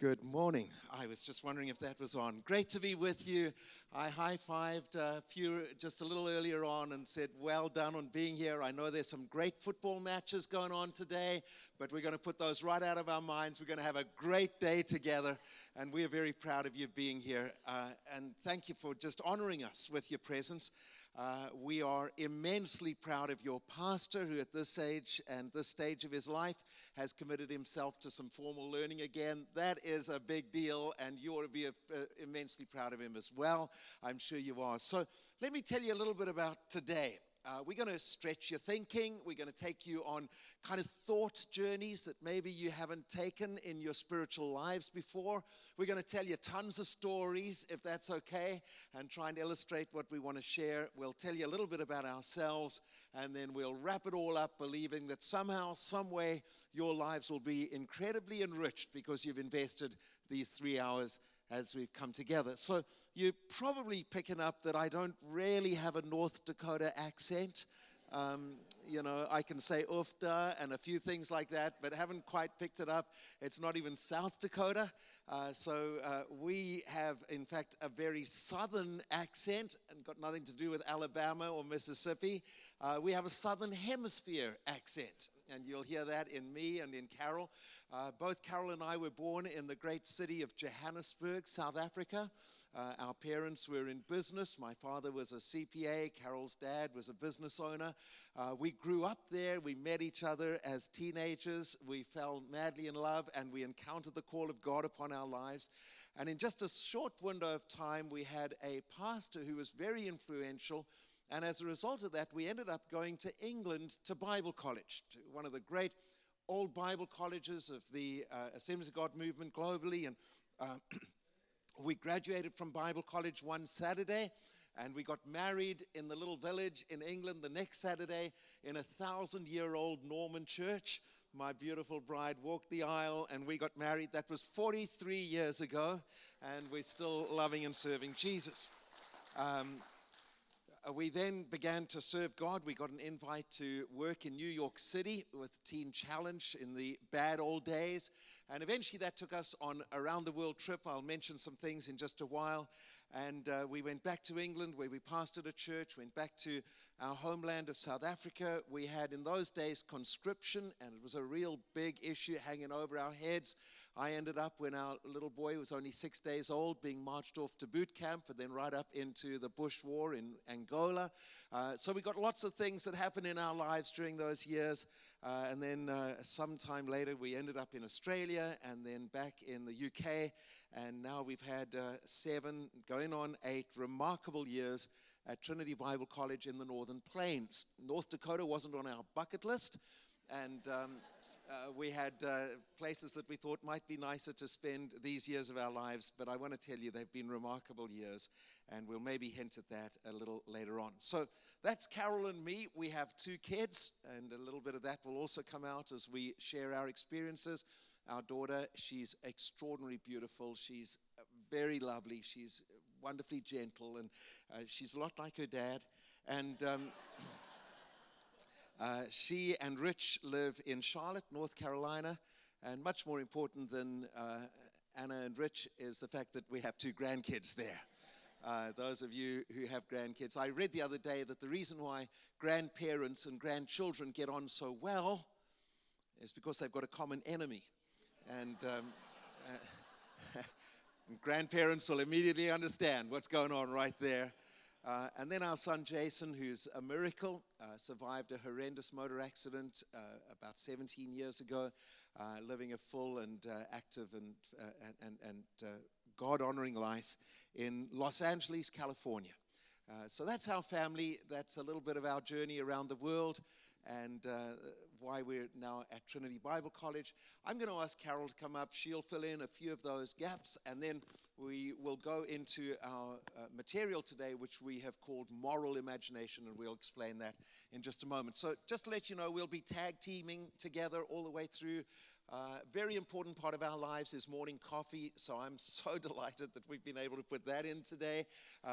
Good morning. I was just wondering if that was on. Great to be with you. I high-fived a few just a little earlier on and said, well done on being here. I know there's some great football matches going on today, but we're going to put those right out of our minds. We're going to have a great day together, and we are very proud of you being here. And thank you for just honoring us with your presence. We are immensely proud of your pastor who at this age and this stage of his life has committed himself to some formal learning again. That is a big deal, and you ought to be immensely proud of him as well. I'm sure you are. So let me tell you a little bit about today. We're going to stretch your thinking. We're going to take you on kind of thought journeys that maybe you haven't taken in your spiritual lives before. We're going to tell you tons of stories, if that's okay, and try and illustrate what we want to share. We'll tell you a little bit about ourselves, and then we'll wrap it all up believing that somehow, some way, your lives will be incredibly enriched because you've invested these 3 hours as we've come together. So you're probably picking up that I don't really have a North Dakota accent. I can say oofda and a few things like that, but haven't quite picked it up. It's not even South Dakota. So we have, in fact, a very southern accent and got nothing to do with Alabama or Mississippi. We have a southern hemisphere accent, and you'll hear that in me and in Carol. Both Carol and I were born in the great city of Johannesburg, South Africa. Our parents were in business. My father was a CPA. Carol's dad was a business owner. We grew up there. We met each other as teenagers. We fell madly in love, and we encountered the call of God upon our lives. And in just a short window of time, we had a pastor who was very influential. And as a result of that, we ended up going to England to Bible college, to one of the great old Bible colleges of the Assemblies of God movement globally. And we graduated from Bible college one Saturday, and we got married in the little village in England the next Saturday in a 1,000-year-old Norman church. My beautiful bride walked the aisle, and we got married. That was 43 years ago, and we're still loving and serving Jesus. We then began to serve God. We got an invite to work in New York City with Teen Challenge in the bad old days. And eventually that took us on a round-the-world trip. I'll mention some things in just a while. And we went back to England where we pastored a church, went back to our homeland of South Africa. We had in those days conscription, and it was a real big issue hanging over our heads. I ended up, when our little boy was only 6 days old, being marched off to boot camp and then right up into the Bush War in Angola. So we got lots of things that happened in our lives during those years. And then sometime later, we ended up in Australia and then back in the UK. And now we've had 7, going on 8 remarkable years at Trinity Bible College in the Northern Plains. North Dakota wasn't on our bucket list. And we had places that we thought might be nicer to spend these years of our lives. But I want to tell you, they've been remarkable years. And we'll maybe hint at that a little later on. So that's Carol and me. We have 2 kids, and a little bit of that will also come out as we share our experiences. Our daughter, she's extraordinarily beautiful. She's very lovely. She's wonderfully gentle, and she's a lot like her dad. And she and Rich live in Charlotte, North Carolina. And much more important than Anna and Rich is the fact that we have 2 grandkids there. Those of you who have grandkids. I read the other day that the reason why grandparents and grandchildren get on so well is because they've got a common enemy. And grandparents will immediately understand what's going on right there. And then our son Jason, who's a miracle, survived a horrendous motor accident about 17 years ago, living a full and active and God-honoring life in Los Angeles, California. So that's our family. That's a little bit of our journey around the world and why we're now at Trinity Bible College. I'm going to ask Carol to come up. She'll fill in a few of those gaps, and then we will go into our material today, which we have called Moral Imagination, and we'll explain that in just a moment. So just to let you know, we'll be tag teaming together all the way through. Very important part of our lives is morning coffee, so I'm so delighted that we've been able to put that in today.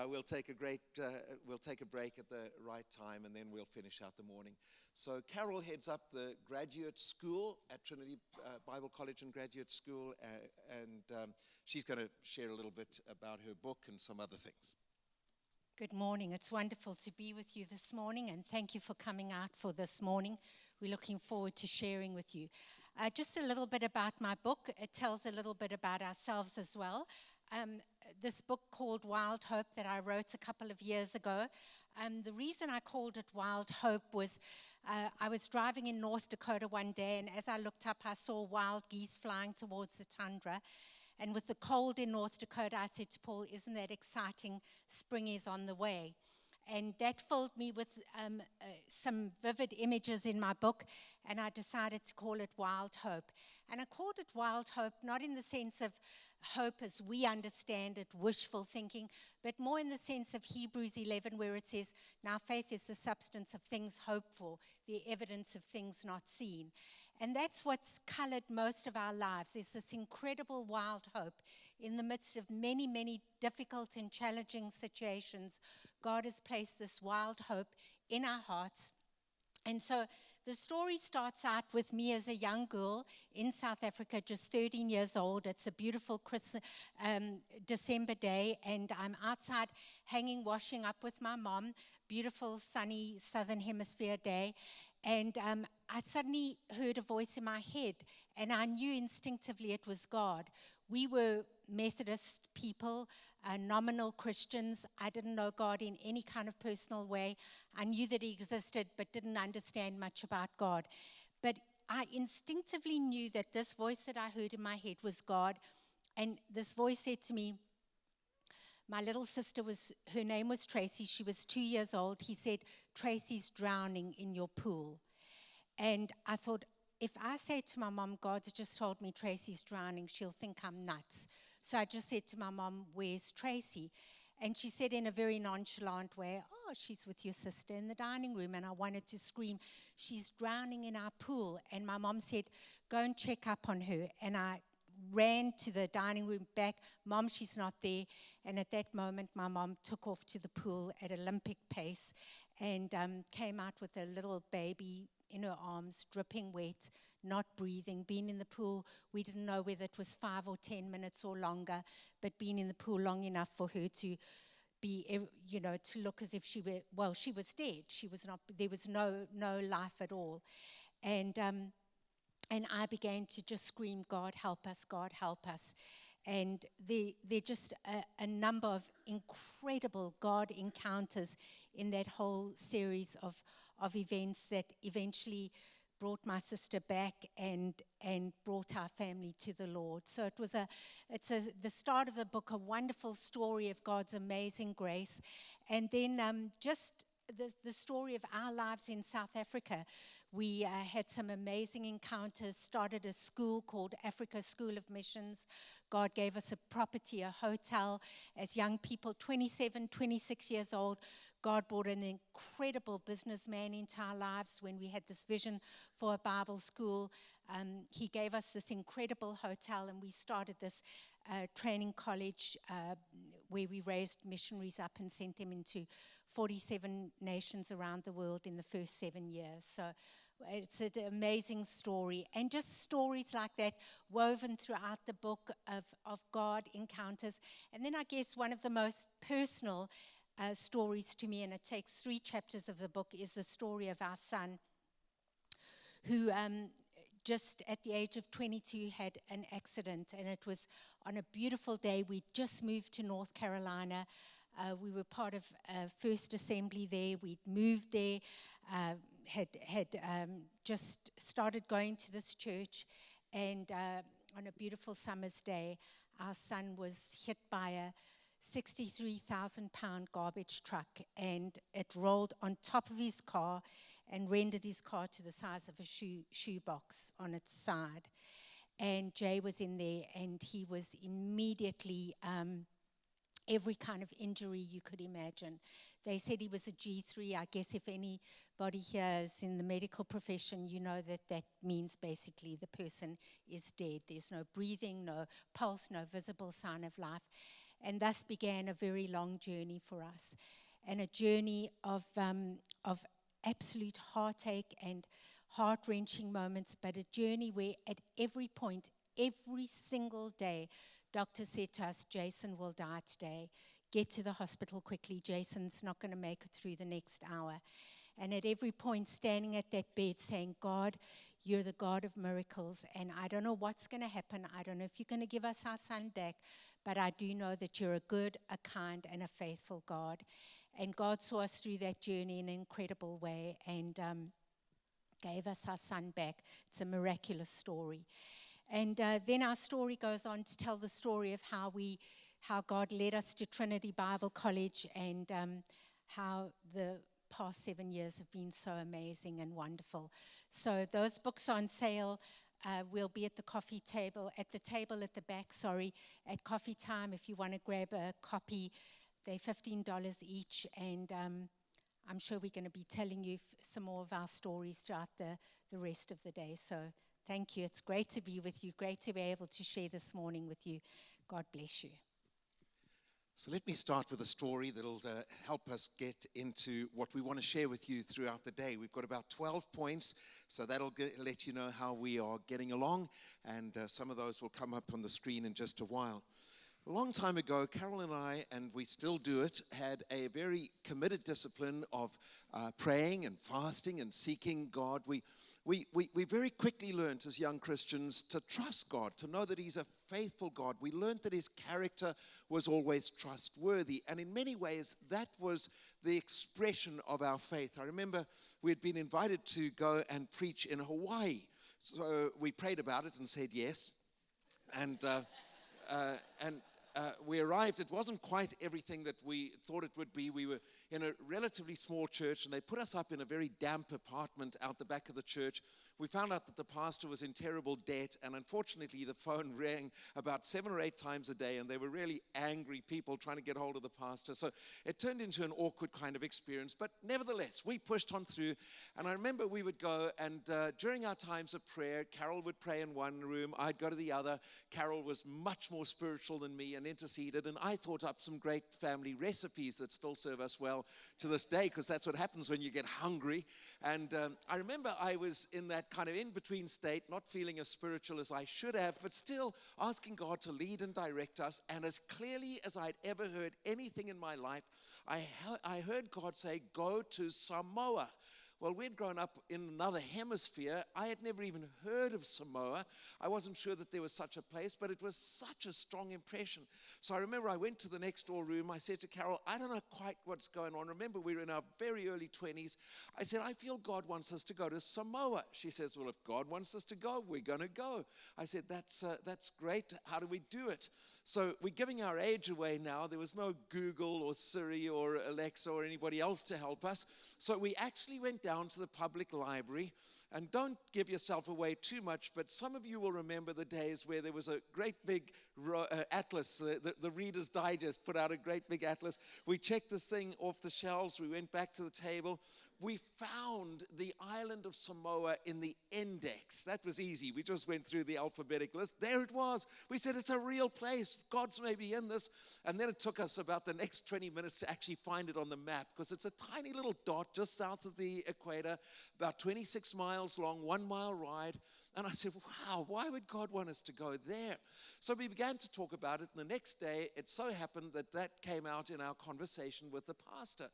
We'll take a break at the right time, and then we'll finish out the morning. So Carol heads up the graduate school at Trinity Bible College and Graduate School, and she's going to share a little bit about her book and some other things. Good morning. It's wonderful to be with you this morning, and thank you for coming out for this morning. We're looking forward to sharing with you. Just a little bit about my book. It tells a little bit about ourselves as well. This book called Wild Hope that I wrote a couple of years ago. The reason I called it Wild Hope was I was driving in North Dakota one day, and as I looked up, I saw wild geese flying towards the tundra. And with the cold in North Dakota, I said to Paul, isn't that exciting? Spring is on the way. And that filled me with some vivid images in my book, and I decided to call it Wild Hope. And I called it Wild Hope not in the sense of hope as we understand it, wishful thinking, but more in the sense of Hebrews 11, where it says, now faith is the substance of things hoped for, the evidence of things not seen. And that's what's colored most of our lives, is this incredible wild hope. In the midst of many, many difficult and challenging situations, God has placed this wild hope in our hearts. And so the story starts out with me as a young girl in South Africa, just 13 years old. It's a beautiful December day, and I'm outside hanging washing up with my mom. Beautiful, sunny, Southern Hemisphere day. And I suddenly heard a voice in my head, and I knew instinctively it was God. We were Methodist people, nominal Christians. I didn't know God in any kind of personal way. I knew that He existed, but didn't understand much about God. But I instinctively knew that this voice that I heard in my head was God. And this voice said to me, my little sister her name was Tracy. She was 2 years old. He said, Tracy's drowning in your pool. And I thought, if I say to my mom, God's just told me Tracy's drowning, she'll think I'm nuts. So I just said to my mom, where's Tracy? And she said in a very nonchalant way, oh, she's with your sister in the dining room. And I wanted to scream, she's drowning in our pool. And my mom said, go and check up on her. And I ran to the dining room back. Mom, she's not there. And at that moment, my mom took off to the pool at Olympic pace and came out with a little baby in her arms, dripping wet, not breathing, been in the pool. We didn't know whether it was 5 or 10 minutes or longer, but been in the pool long enough for her to be, to look as if she was dead. She was not, there was no life at all. And I began to just scream, God, help us, God, help us. And there just a number of incredible God encounters in that whole series of events that eventually brought my sister back and brought our family to the Lord. So it's the start of the book, a wonderful story of God's amazing grace. And then just the story of our lives in South Africa. We had some amazing encounters, started a school called Africa School of Missions. God gave us a property, a hotel. As young people, 27, 26 years old, God brought an incredible businessman into our lives when we had this vision for a Bible school. He gave us this incredible hotel, and we started this training college where we raised missionaries up and sent them into 47 nations around the world in the first 7 years. So it's an amazing story. And just stories like that woven throughout the book of God encounters. And then I guess one of the most personal stories to me, and it takes 3 chapters of the book, is the story of our son who just at the age of 22 had an accident. And it was on a beautiful day. We just moved to North Carolina. We were part of First Assembly there. We'd moved there, had just started going to this church, and on a beautiful summer's day, our son was hit by a 63,000-pound garbage truck, and it rolled on top of his car and rendered his car to the size of a shoebox on its side. And Jay was in there, and he was immediately every kind of injury you could imagine. They said he was a G3. I guess if anybody here is in the medical profession, you know that that means basically the person is dead. There's no breathing, no pulse, no visible sign of life. And thus began a very long journey for us, and a journey of absolute heartache and heart-wrenching moments, but a journey where at every point, every single day, doctor said to us, Jason will die today. Get to the hospital quickly. Jason's not going to make it through the next hour. And at every point, standing at that bed saying, God, you're the God of miracles, and I don't know what's going to happen. I don't know if you're going to give us our son back, but I do know that you're a good, a kind, and a faithful God. And God saw us through that journey in an incredible way and gave us our son back. It's a miraculous story. And then our story goes on to tell the story of how God led us to Trinity Bible College, and how the past 7 years have been so amazing and wonderful. So those books are on sale. We'll be at the coffee table, at the table at the back, at coffee time. If you want to grab a copy, they're $15 each, and I'm sure we're going to be telling you some more of our stories throughout the rest of the day. So thank you. It's great to be with you, great to be able to share this morning with you. God bless you. So let me start with a story that'll help us get into what we want to share with you throughout the day. We've got about 12 points, so that'll let you know how we are getting along, and some of those will come up on the screen in just a while. A long time ago, Carol and I, and we still do it, had a very committed discipline of praying and fasting and seeking God. We very quickly learned as young Christians to trust God, to know that He's a faithful God. We learned that His character was always trustworthy. And in many ways, that was the expression of our faith. I remember we had been invited to go and preach in Hawaii. So we prayed about it and said yes. And we arrived. It wasn't quite everything that we thought it would be. We were in a relatively small church, and they put us up in a very damp apartment out the back of the church. We found out that the pastor was in terrible debt, and unfortunately the phone rang about 7 or 8 times a day, and they were really angry people trying to get hold of the pastor. So it turned into an awkward kind of experience, but nevertheless, we pushed on through. And I remember we would go, and during our times of prayer, Carol would pray in one room, I'd go to the other. Carol was much more spiritual than me and interceded, and I thought up some great family recipes that still serve us well to this day, because that's what happens when you get hungry. And I remember I was in that kind of in-between state, not feeling as spiritual as I should have, but still asking God to lead and direct us. And as clearly as I'd ever heard anything in my life, I heard God say, go to Samoa. Well, we'd grown up in another hemisphere. I had never even heard of Samoa. I wasn't sure that there was such a place, but it was such a strong impression. So I remember I went to the next door room. I said to Carol, I don't know quite what's going on. Remember, we were in our very early 20s. I said, I feel God wants us to go to Samoa. She says, well, if God wants us to go, we're going to go. I said, that's great. How do we do it? So we're giving our age away now. There was no Google or Siri or Alexa or anybody else to help us. So we actually went down to the public library. And don't give yourself away too much, but some of you will remember the days where there was a great big atlas. The Reader's Digest put out a great big atlas. We checked this thing off the shelves. We went back to the table. We found the island of Samoa in the index. That was easy. We just went through the alphabetic list. There it was. We said, it's a real place. God's maybe in this. And then it took us about the next 20 minutes to actually find it on the map, because it's a tiny little dot just south of the equator, about 26 miles long, 1 mile wide. And I said, wow, why would God want us to go there? So we began to talk about it. And the next day, it so happened that came out in our conversation with the pastor.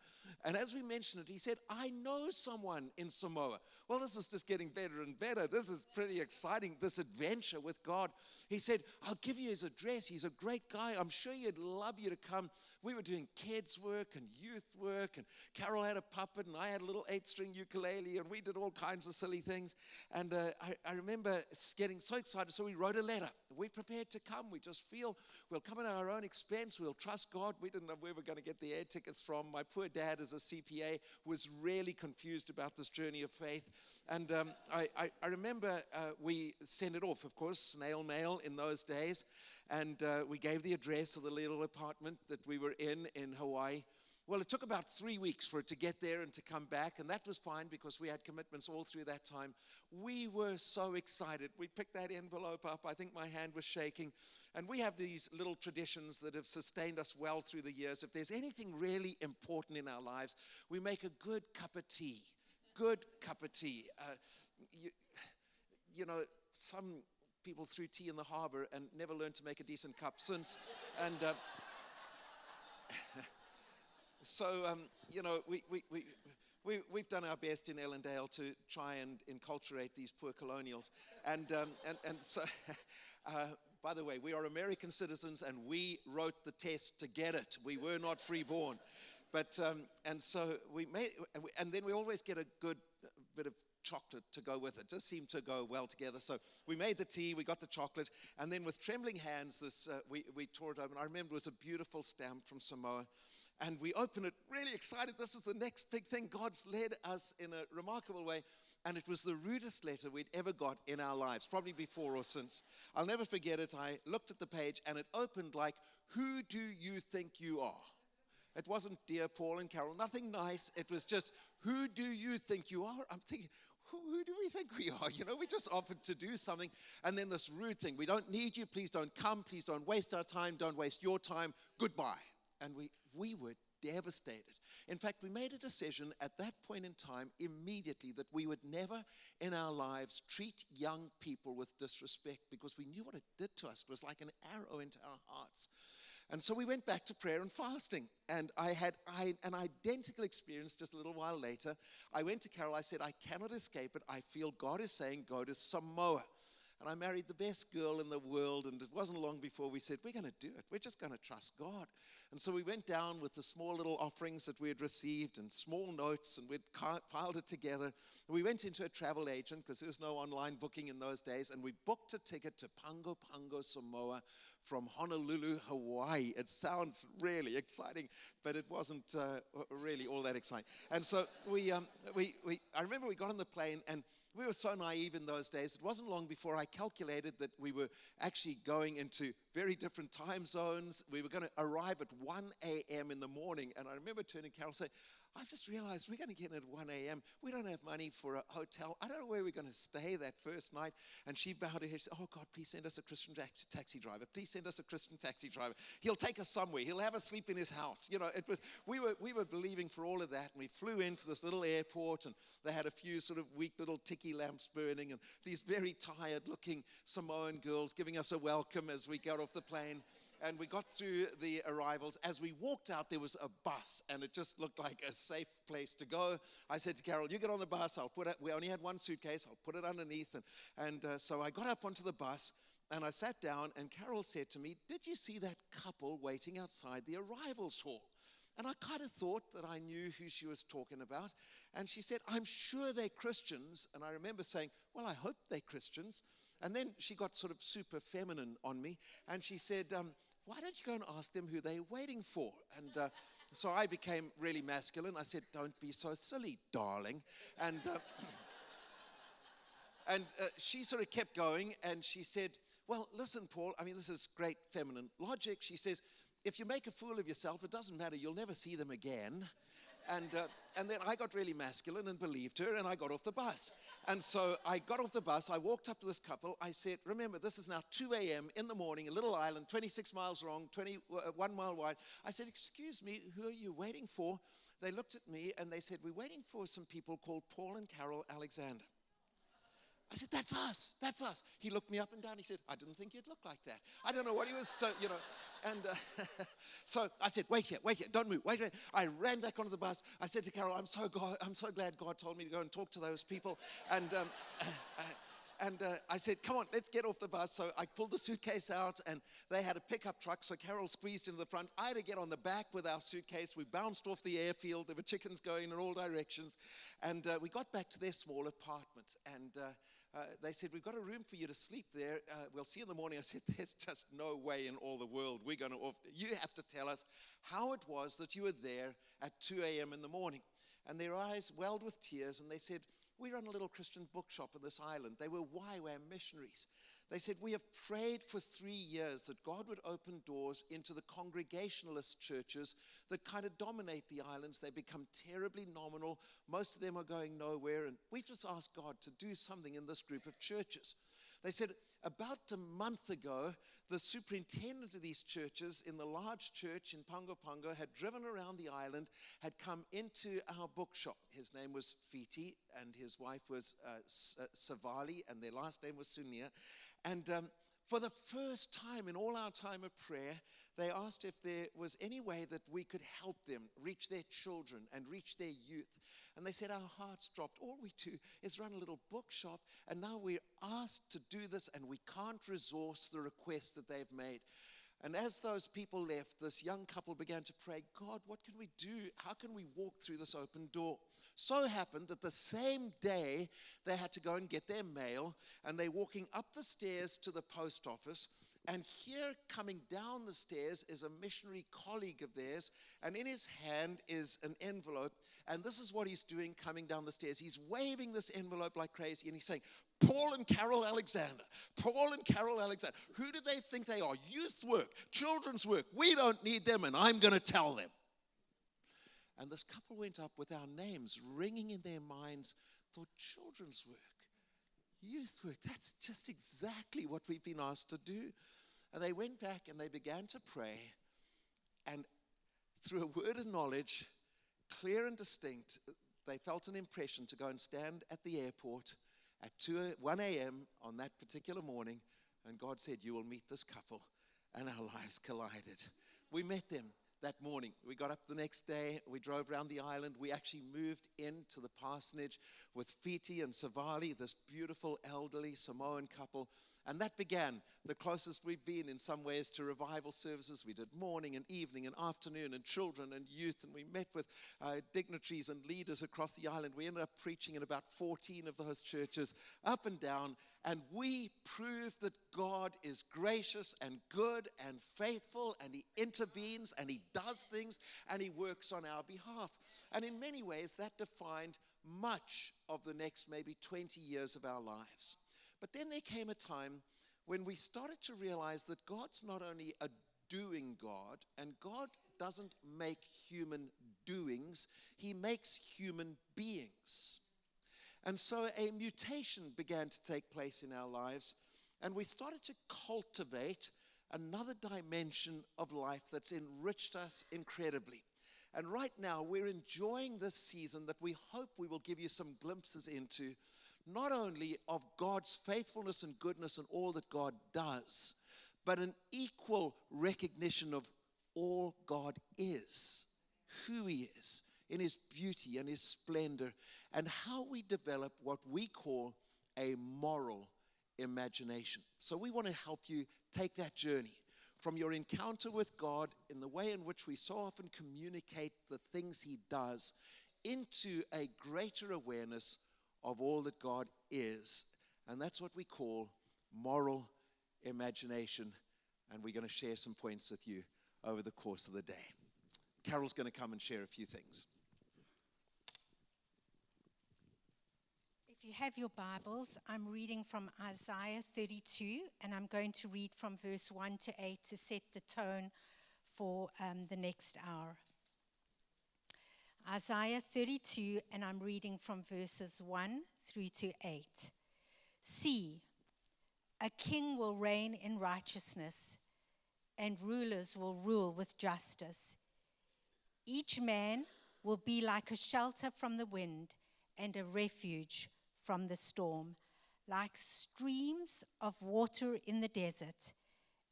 And as we mentioned it, he said, I know someone in Samoa. Well, this is just getting better and better. This is pretty exciting, this adventure with God. He said, I'll give you his address. He's a great guy. I'm sure he'd love you to come. We were doing kids work and youth work, and Carol had a puppet, and I had a little 8-string ukulele, and we did all kinds of silly things. And I remember remember getting so excited, so we wrote a letter. We prepared to come. We just feel we'll come at our own expense. We'll trust God. We didn't know where we were going to get the air tickets from. My poor dad, as a CPA, was really confused about this journey of faith. And I remember we sent it off, of course, snail mail in those days. And we gave the address of the little apartment that we were in Hawaii. Well, it took about 3 weeks for it to get there and to come back, and that was fine because we had commitments all through that time. We were so excited. We picked that envelope up. I think my hand was shaking. And we have these little traditions that have sustained us well through the years. If there's anything really important in our lives, we make a good cup of tea. Good cup of tea. You know, some people threw tea in the harbor and never learned to make a decent cup since. And so, you know, we've done our best in Ellendale to try and enculturate these poor colonials. And so, by the way, we are American citizens and we wrote the test to get it. We were not freeborn. But, and so we made, and then we always get a good bit of chocolate to go with it. Just seemed to go well together. So we made the tea, we got the chocolate, and then with trembling hands, we tore it open. I remember it was a beautiful stamp from Samoa. And we opened it really excited. This is the next big thing. God's led us in a remarkable way. And it was the rudest letter we'd ever got in our lives, probably before or since. I'll never forget it. I looked at the page and it opened like, "Who do you think you are?" It wasn't "Dear Paul and Carol," nothing nice. It was just, "Who do you think you are?" I'm thinking, who do we think we are? You know, we just offered to do something. And then this rude thing, "We don't need you. Please don't come. Please don't waste our time. Don't waste your time. Goodbye." And we were devastated. In fact, we made a decision at that point in time immediately that we would never in our lives treat young people with disrespect because we knew what it did to us. It was like an arrow into our hearts. And so we went back to prayer and fasting. And I had an identical experience just a little while later. I went to Carol. I said, "I cannot escape it. I feel God is saying go to Samoa." And I married the best girl in the world, and it wasn't long before we said, "We're going to do it. We're just going to trust God." And so we went down with the small little offerings that we had received and small notes, and we'd piled it together. We went into a travel agent because there was no online booking in those days, and we booked a ticket to Pago Pago, Samoa from Honolulu, Hawaii. It sounds really exciting, but it wasn't really all that exciting. And so I remember we got on the plane, and we were so naive in those days. It wasn't long before I calculated that we were actually going into very different time zones. We were going to arrive at 1 a.m. in the morning. And I remember turning to Carol and saying, "I've just realized we're going to get in at 1 a.m. We don't have money for a hotel. I don't know where we're going to stay that first night." And she bowed her head. She said, "Oh, God, please send us a Christian taxi driver. Please send us a Christian taxi driver. He'll take us somewhere. He'll have us sleep in his house." You know, we were believing for all of that. And we flew into this little airport, and they had a few sort of weak little tiki lamps burning, and these very tired-looking Samoan girls giving us a welcome as we got off the plane. And we got through the arrivals. As we walked out, there was a bus, and it just looked like a safe place to go. I said to Carol, "You get on the bus. We only had one suitcase. I'll put it underneath." And so I got up onto the bus, and I sat down, and Carol said to me, "Did you see that couple waiting outside the arrivals hall?" And I kind of thought that I knew who she was talking about. And she said, "I'm sure they're Christians." And I remember saying, "Well, I hope they're Christians." And then she got sort of super feminine on me, and she said, "Why don't you go and ask them who they're waiting for?" And so I became really masculine. I said, "Don't be so silly, darling." And she sort of kept going, and she said, "Well, listen, Paul, I mean, this is great feminine logic." She says, "If you make a fool of yourself, it doesn't matter. You'll never see them again." And then I got really masculine and believed her, and I got off the bus. And so I got off the bus. I walked up to this couple. I said, "Remember, this is now 2 a.m. in the morning, a little island, 26 miles long, 21 mile wide." I said, "Excuse me, who are you waiting for?" They looked at me, and they said, "We're waiting for some people called Paul and Carol Alexander." I said, "That's us, that's us." He looked me up and down. He said, "I didn't think you'd look like that." I don't know what he was, you know. And so I said, wait here, don't move, wait. I ran back onto the bus. I said to Carol, I'm so glad God told me to go and talk to those people. And I said, "Come on, let's get off the bus." So I pulled the suitcase out, and they had a pickup truck, so Carol squeezed into the front. I had to get on the back with our suitcase. We bounced off the airfield. There were chickens going in all directions. And we got back to their small apartment. And they said, we've got a room for you to sleep there. We'll see you in the morning. I said, there's just no way in all the world we're going to you have to tell us how it was that you were there at 2 a.m. in the morning. And their eyes welled with tears, and they said, we run a little Christian bookshop on this island. They were YWAM missionaries. They said, we have prayed for 3 years that God would open doors into the Congregationalist churches that kind of dominate the islands. They become terribly nominal. Most of them are going nowhere. And we've just asked God to do something in this group of churches. They said, about a month ago, the superintendent of these churches in the large church in Pongo Pongo had driven around the island, had come into our bookshop. His name was Fiti, and his wife was Savali, and their last name was Sunia. And for the first time in all our time of prayer, they asked if there was any way that we could help them reach their children and reach their youth. And they said, our hearts dropped. All we do is run a little bookshop, and now we're asked to do this, and we can't resource the request that they've made. And as those people left, this young couple began to pray, God, what can we do? How can we walk through this open door? So happened that the same day they had to go and get their mail, and they're walking up the stairs to the post office, and here coming down the stairs is a missionary colleague of theirs, and in his hand is an envelope, and this is what he's doing coming down the stairs. He's waving this envelope like crazy, and he's saying, Paul and Carol Alexander, Paul and Carol Alexander. Who do they think they are? Youth work, children's work. We don't need them, and I'm going to tell them. And this couple went up with our names ringing in their minds, thought, children's work, youth work, that's just exactly what we've been asked to do. And they went back and they began to pray. And through a word of knowledge, clear and distinct, they felt an impression to go and stand at the airport at 1 a.m. on that particular morning. And God said, you will meet this couple. And our lives collided. We met them that morning. We got up the next day. We drove around the island. We actually moved into the parsonage with Fiti and Savali, this beautiful elderly Samoan couple. And that began the closest we've been in some ways to revival services. We did morning and evening and afternoon and children and youth. And we met with dignitaries and leaders across the island. We ended up preaching in about 14 of those churches up and down. And we proved that God is gracious and good and faithful, and he intervenes and he does things and he works on our behalf. And in many ways, that defined much of the next maybe 20 years of our lives. But then there came a time when we started to realize that God's not only a doing God, and God doesn't make human doings, he makes human beings. And so a mutation began to take place in our lives, and we started to cultivate another dimension of life that's enriched us incredibly. And right now, we're enjoying this season that we hope we will give you some glimpses into, not only of God's faithfulness and goodness and all that God does, but an equal recognition of all God is, who he is, in his beauty and his splendor, and how we develop what we call a moral imagination. So we want to help you take that journey from your encounter with God in the way in which we so often communicate the things he does into a greater awareness of all that God is. And that's what we call moral imagination. And we're going to share some points with you over the course of the day. Carol's going to come and share a few things. If you have your Bibles, I'm reading from Isaiah 32, and I'm going to read from verse 1 to 8 to set the tone for the next hour. Isaiah 32, and I'm reading from verses 1 through to 8. See, a king will reign in righteousness, and rulers will rule with justice. Each man will be like a shelter from the wind and a refuge from the storm, like streams of water in the desert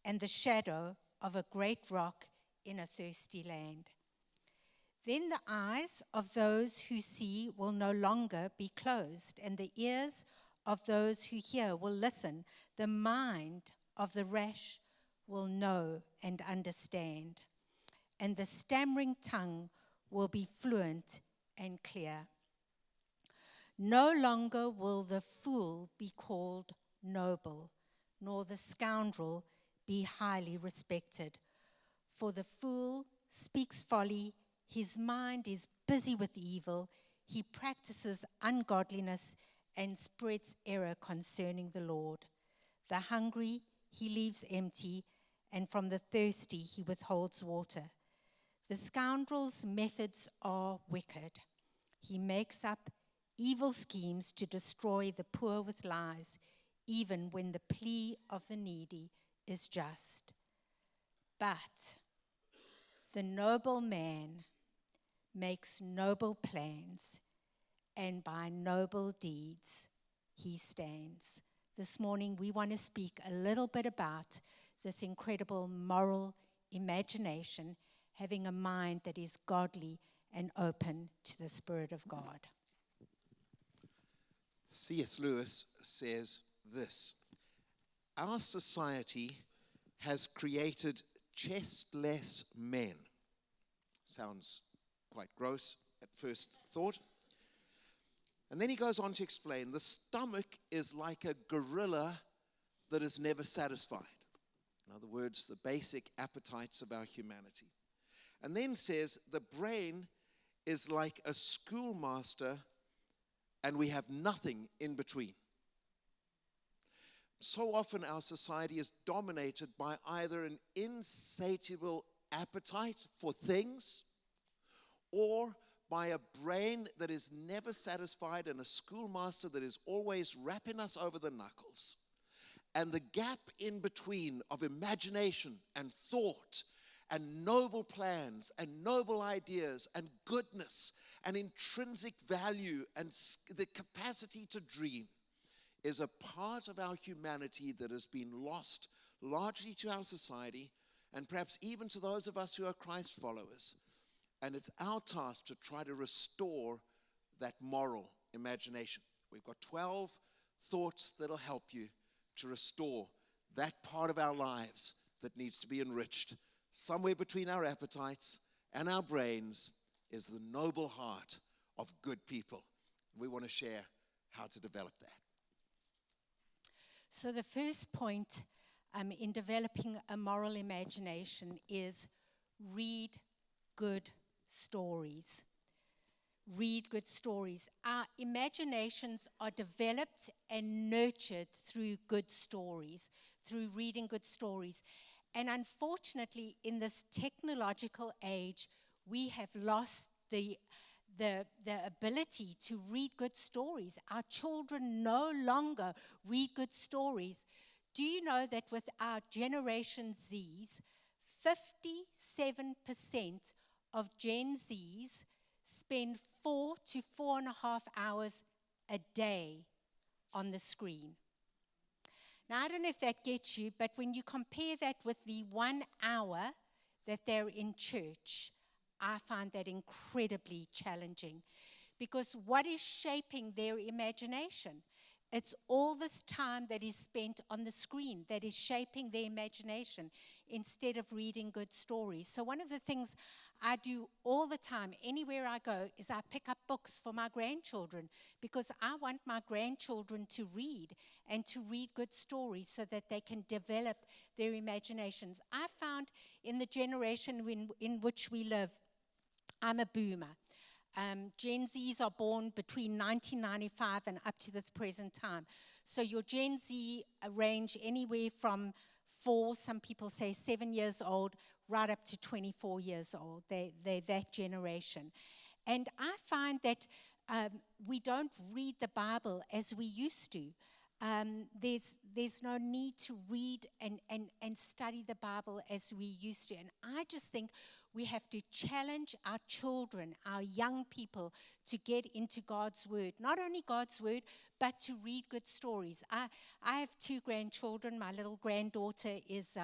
and the shadow of a great rock in a thirsty land. Then the eyes of those who see will no longer be closed, and the ears of those who hear will listen. The mind of the rash will know and understand, and the stammering tongue will be fluent and clear. No longer will the fool be called noble, nor the scoundrel be highly respected. For the fool speaks folly, his mind is busy with evil, he practices ungodliness and spreads error concerning the Lord. The hungry he leaves empty, and from the thirsty he withholds water. The scoundrel's methods are wicked. He makes up evil schemes to destroy the poor with lies, even when the plea of the needy is just. But the noble man makes noble plans, and by noble deeds he stands. This morning we want to speak a little bit about this incredible moral imagination, having a mind that is godly and open to the Spirit of God. C.S. Lewis says this: our society has created chestless men. Sounds quite gross at first thought. And then he goes on to explain, the stomach is like a gorilla that is never satisfied. In other words, the basic appetites of our humanity. And then says, the brain is like a schoolmaster and we have nothing in between. So often our society is dominated by either an insatiable appetite for things or by a brain that is never satisfied and a schoolmaster that is always rapping us over the knuckles. And the gap in between of imagination and thought and noble plans and noble ideas and goodness and intrinsic value and the capacity to dream is a part of our humanity that has been lost largely to our society and perhaps even to those of us who are Christ followers. And it's our task to try to restore that moral imagination. We've got 12 thoughts that'll help you to restore that part of our lives that needs to be enriched. Somewhere between our appetites and our brains is the noble heart of good people. We want to share how to develop that. So the first point in developing a moral imagination is read good stories. Read good stories. Our imaginations are developed and nurtured through good stories, through reading good stories. And unfortunately, in this technological age, we have lost the ability to read good stories. Our children no longer read good stories. Do you know that with our Generation Zs, 57% of Gen Zs spend 4 to 4.5 hours a day on the screen? Now, I don't know if that gets you, but when you compare that with the 1 hour that they're in church, I find that incredibly challenging. Because what is shaping their imagination? It's all this time that is spent on the screen that is shaping their imagination instead of reading good stories. So one of the things I do all the time, anywhere I go, is I pick up books for my grandchildren because I want my grandchildren to read and to read good stories so that they can develop their imaginations. I found in the generation in which we live, I'm a boomer. Gen Zs are born between 1995 and up to this present time. So your Gen Z range anywhere from 4, some people say 7 years old, right up to 24 years old. They're that generation. And I find that we don't read the Bible as we used to. There's no need to read and study the Bible as we used to. And I just think we have to challenge our children, our young people, to get into God's Word. Not only God's Word, but to read good stories. I have 2 grandchildren. My little granddaughter is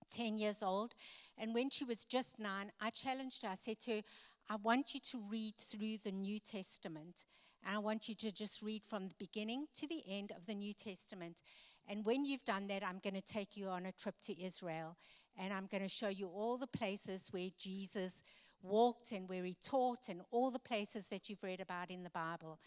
10 years old. And when she was just 9, I challenged her. I said to her, I want you to read through the New Testament. And I want you to just read from the beginning to the end of the New Testament. And when you've done that, I'm going to take you on a trip to Israel. And I'm going to show you all the places where Jesus walked and where he taught and all the places that you've read about in the Bible.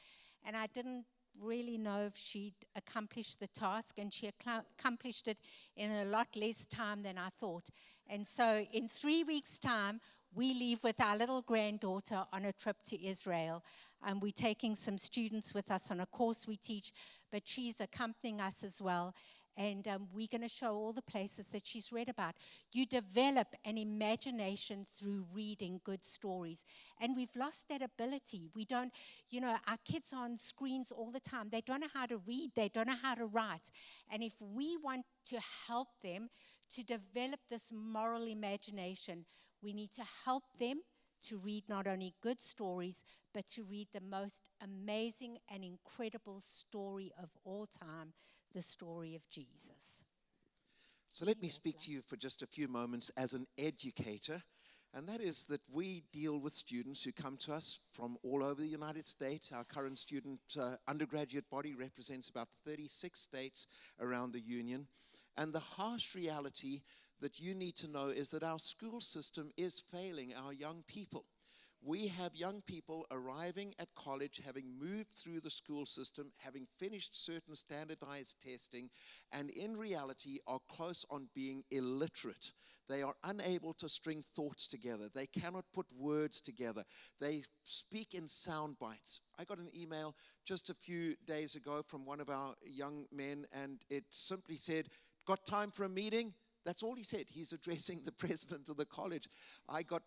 and I didn't really know if she'd accomplished the task, and she accomplished it in a lot less time than I thought. And so in 3 weeks' time, we leave with our little granddaughter on a trip to Israel. And we're taking some students with us on a course we teach, but she's accompanying us as well. And we're going to show all the places that she's read about. You develop an imagination through reading good stories. And we've lost that ability. We don't, our kids are on screens all the time. They don't know how to read. They don't know how to write. And if we want to help them to develop this moral imagination, we need to help them to read not only good stories, but to read the most amazing and incredible story of all time, the story of Jesus. So let me speak to you for just a few moments as an educator, and that is that we deal with students who come to us from all over the United States. Our current student undergraduate body represents about 36 states around the union, and the harsh reality that you need to know is that our school system is failing our young people. We have young people arriving at college, having moved through the school system, having finished certain standardized testing, and in reality are close on being illiterate. They are unable to string thoughts together. They cannot put words together. They speak in sound bites. I got an email just a few days ago from one of our young men, and it simply said, "Got time for a meeting?" That's all he said. He's addressing the president of the college. I got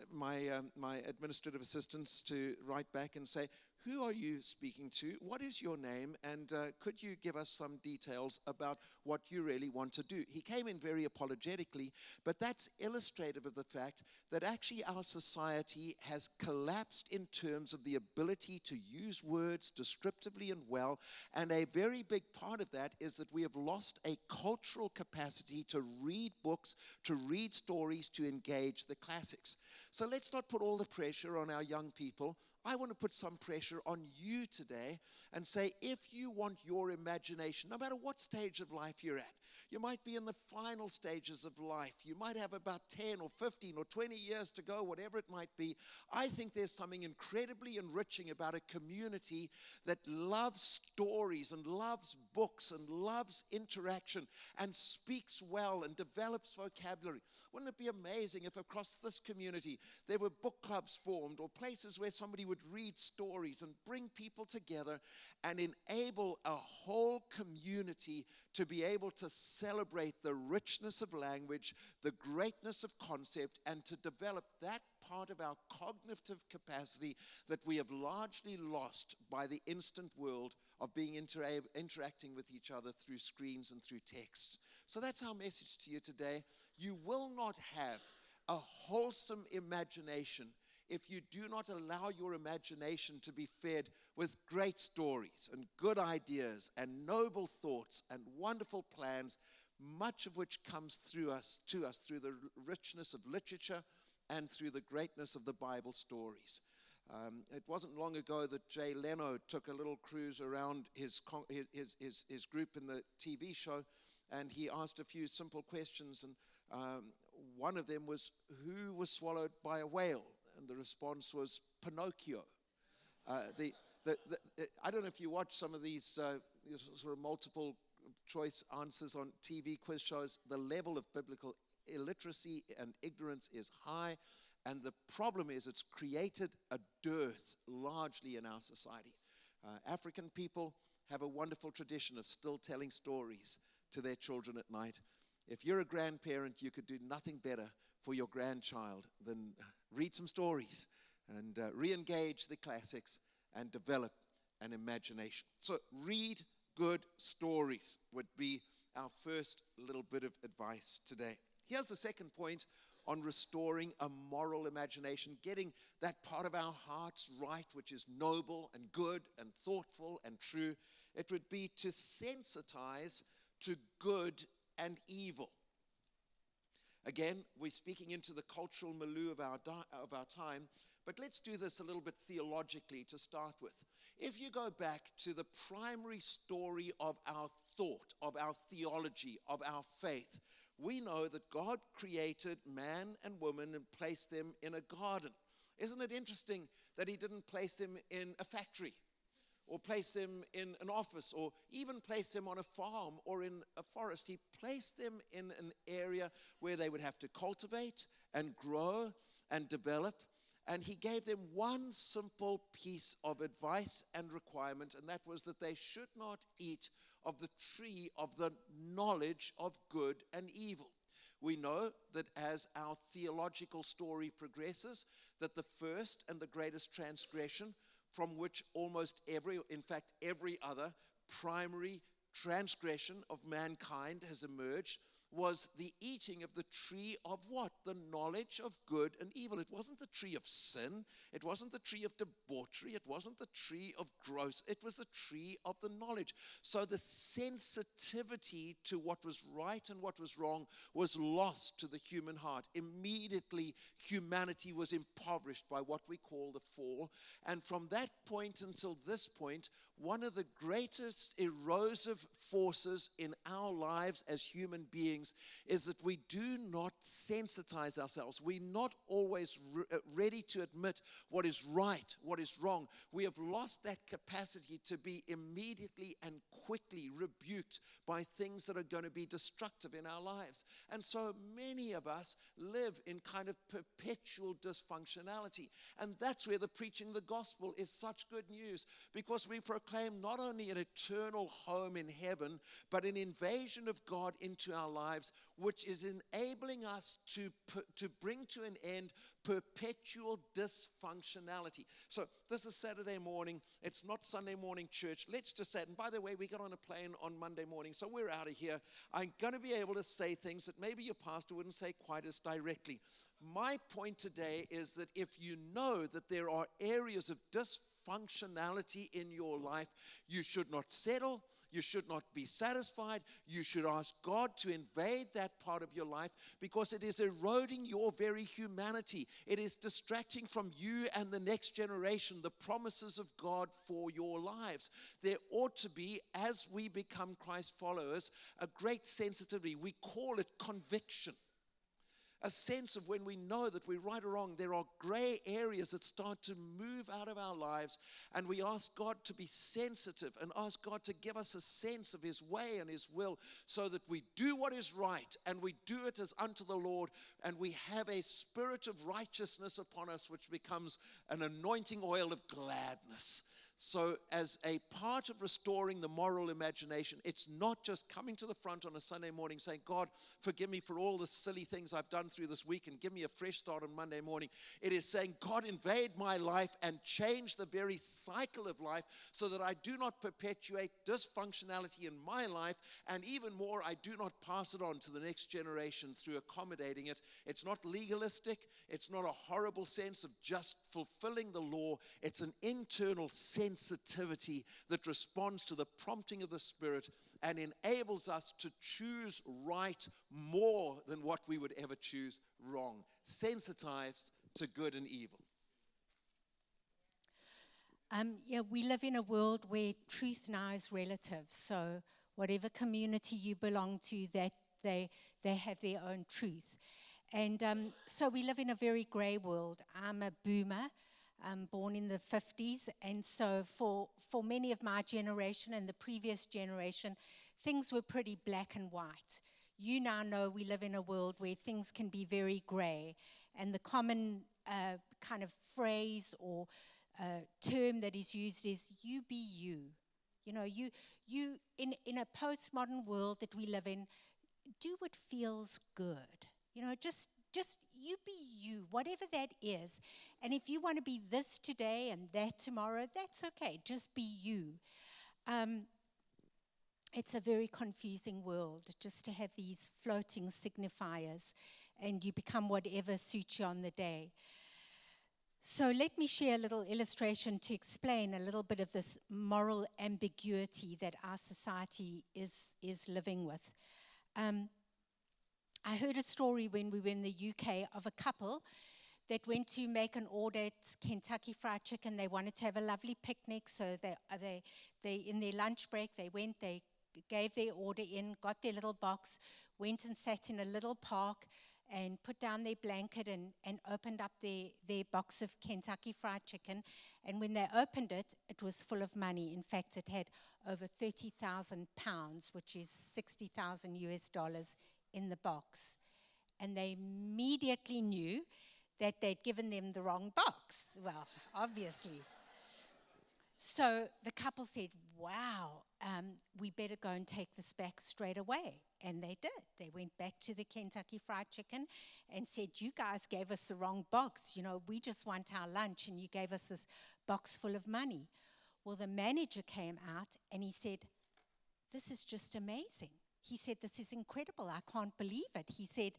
my administrative assistants to write back and say, "Who are you speaking to? What is your name? And could you give us some details about what you really want to do?" He came in very apologetically, but that's illustrative of the fact that actually our society has collapsed in terms of the ability to use words descriptively and well. And a very big part of that is that we have lost a cultural capacity to read books, to read stories, to engage the classics. So let's not put all the pressure on our young people. I want to put some pressure on you today and say, if you want your imagination, no matter what stage of life you're at, you might be in the final stages of life. You might have about 10 or 15 or 20 years to go, whatever it might be. I think there's something incredibly enriching about a community that loves stories and loves books and loves interaction and speaks well and develops vocabulary. Wouldn't it be amazing if across this community there were book clubs formed or places where somebody would read stories and bring people together and enable a whole community to be able to celebrate the richness of language, the greatness of concept, and to develop that part of our cognitive capacity that we have largely lost by the instant world of being interacting with each other through screens and through texts. So that's our message to you today. You will not have a wholesome imagination if you do not allow your imagination to be fed with great stories and good ideas and noble thoughts and wonderful plans, much of which comes to us through the richness of literature and through the greatness of the Bible stories. It wasn't long ago that Jay Leno took a little cruise around his group in the TV show, and he asked a few simple questions, and one of them was, who was swallowed by a whale? And the response was Pinocchio. I don't know if you watch some of these sort of multiple choice answers on TV quiz shows. The level of biblical illiteracy and ignorance is high, and the problem is it's created a dearth largely in our society. African people have a wonderful tradition of still telling stories to their children at night. If you're a grandparent, you could do nothing better for your grandchild than read some stories and re-engage the classics and develop an imagination. So read good stories would be our first little bit of advice today. Here's the second point on restoring a moral imagination, getting that part of our hearts right, which is noble and good and thoughtful and true. It would be to sensitize to good and evil. Again, we're speaking into the cultural milieu of our time, but let's do this a little bit theologically to start with. If you go back to the primary story of our thought, of our theology, of our faith, we know that God created man and woman and placed them in a garden. Isn't it interesting that he didn't place them in a factory or place them in an office, or even place them on a farm or in a forest. He placed them in an area where they would have to cultivate and grow and develop. And he gave them one simple piece of advice and requirement, and that was that they should not eat of the tree of the knowledge of good and evil. We know that as our theological story progresses, that the first and the greatest transgression, from which almost in fact every other primary transgression of mankind has emerged, was the eating of the tree of what? The knowledge of good and evil. It wasn't the tree of sin. It wasn't the tree of debauchery. It wasn't the tree of gross. It was the tree of the knowledge. So the sensitivity to what was right and what was wrong was lost to the human heart. Immediately, humanity was impoverished by what we call the fall. And from that point until this point, one of the greatest erosive forces in our lives as human beings is that we do not sensitize ourselves. We're not always ready to admit what is right, what is wrong. We have lost that capacity to be immediately and quickly rebuked by things that are going to be destructive in our lives. And so many of us live in kind of perpetual dysfunctionality. And that's where the preaching of the gospel is such good news, because we proclaim not only an eternal home in heaven, but an invasion of God into our lives, which is enabling us to bring to an end perpetual dysfunctionality. So this is Saturday morning. It's not Sunday morning church. Let's just say it. And by the way, we got on a plane on Monday morning, so we're out of here. I'm going to be able to say things that maybe your pastor wouldn't say quite as directly. My point today is that if you know that there are areas of dysfunctionality in your life, you should not settle. You should not be satisfied. You should ask God to invade that part of your life, because it is eroding your very humanity. It is distracting from you and the next generation the promises of God for your lives. There ought to be, as we become Christ followers, a great sensitivity. We call it conviction. A sense of when we know that we're right or wrong, there are gray areas that start to move out of our lives, and we ask God to be sensitive and ask God to give us a sense of His way and His will, so that we do what is right and we do it as unto the Lord, and we have a spirit of righteousness upon us, which becomes an anointing oil of gladness. So as a part of restoring the moral imagination, it's not just coming to the front on a Sunday morning saying, God, forgive me for all the silly things I've done through this week and give me a fresh start on Monday morning. It is saying, God, invade my life and change the very cycle of life, so that I do not perpetuate dysfunctionality in my life, and even more, I do not pass it on to the next generation through accommodating it. It's not legalistic. It's not a horrible sense of just fulfilling the law. It's an internal sensitivity that responds to the prompting of the Spirit and enables us to choose right more than what we would ever choose wrong. Sensitized to good and evil. We live in a world where truth now is relative. So whatever community you belong to, that they have their own truth. And so we live in a very gray world. I'm a boomer, born in the 50s. And so for many of my generation and the previous generation, things were pretty black and white. You now know we live in a world where things can be very gray. And the common kind of phrase or term that is used is you be you. You know, you in a postmodern world that we live in, do what feels good. You know, just you be you, whatever that is. And if you want to be this today and that tomorrow, that's okay. Just be you. It's a very confusing world just to have these floating signifiers, and you become whatever suits you on the day. So let me share a little illustration to explain a little bit of this moral ambiguity that our society is living with. I heard a story when we were in the UK of a couple that went to make an order at Kentucky Fried Chicken. They wanted to have a lovely picnic, so they in their lunch break, they gave their order in, got their little box, went and sat in a little park, and put down their blanket and opened up their box of Kentucky Fried Chicken. And when they opened it, it was full of money. In fact, it had over 30,000 pounds, which is 60,000 US dollars in the box. And they immediately knew that they'd given them the wrong box. Well, obviously. So the couple said, wow, we better go and take this back straight away. And they did. They went back to the Kentucky Fried Chicken and said, you guys gave us the wrong box. You know, we just want our lunch and you gave us this box full of money. Well, the manager came out and he said, this is just amazing. He said, this is incredible. I can't believe it. He said,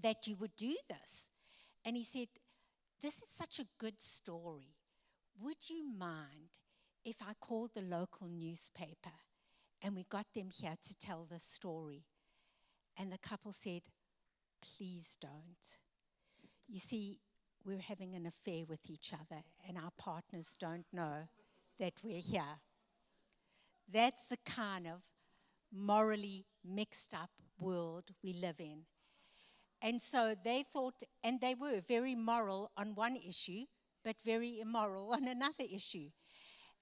that you would do this. And he said, this is such a good story. Would you mind if I called the local newspaper and we got them here to tell the story? And the couple said, please don't. You see, we're having an affair with each other and our partners don't know that we're here. That's the kind of morally mixed up world we live in. And so they thought, and they were very moral on one issue, but very immoral on another issue.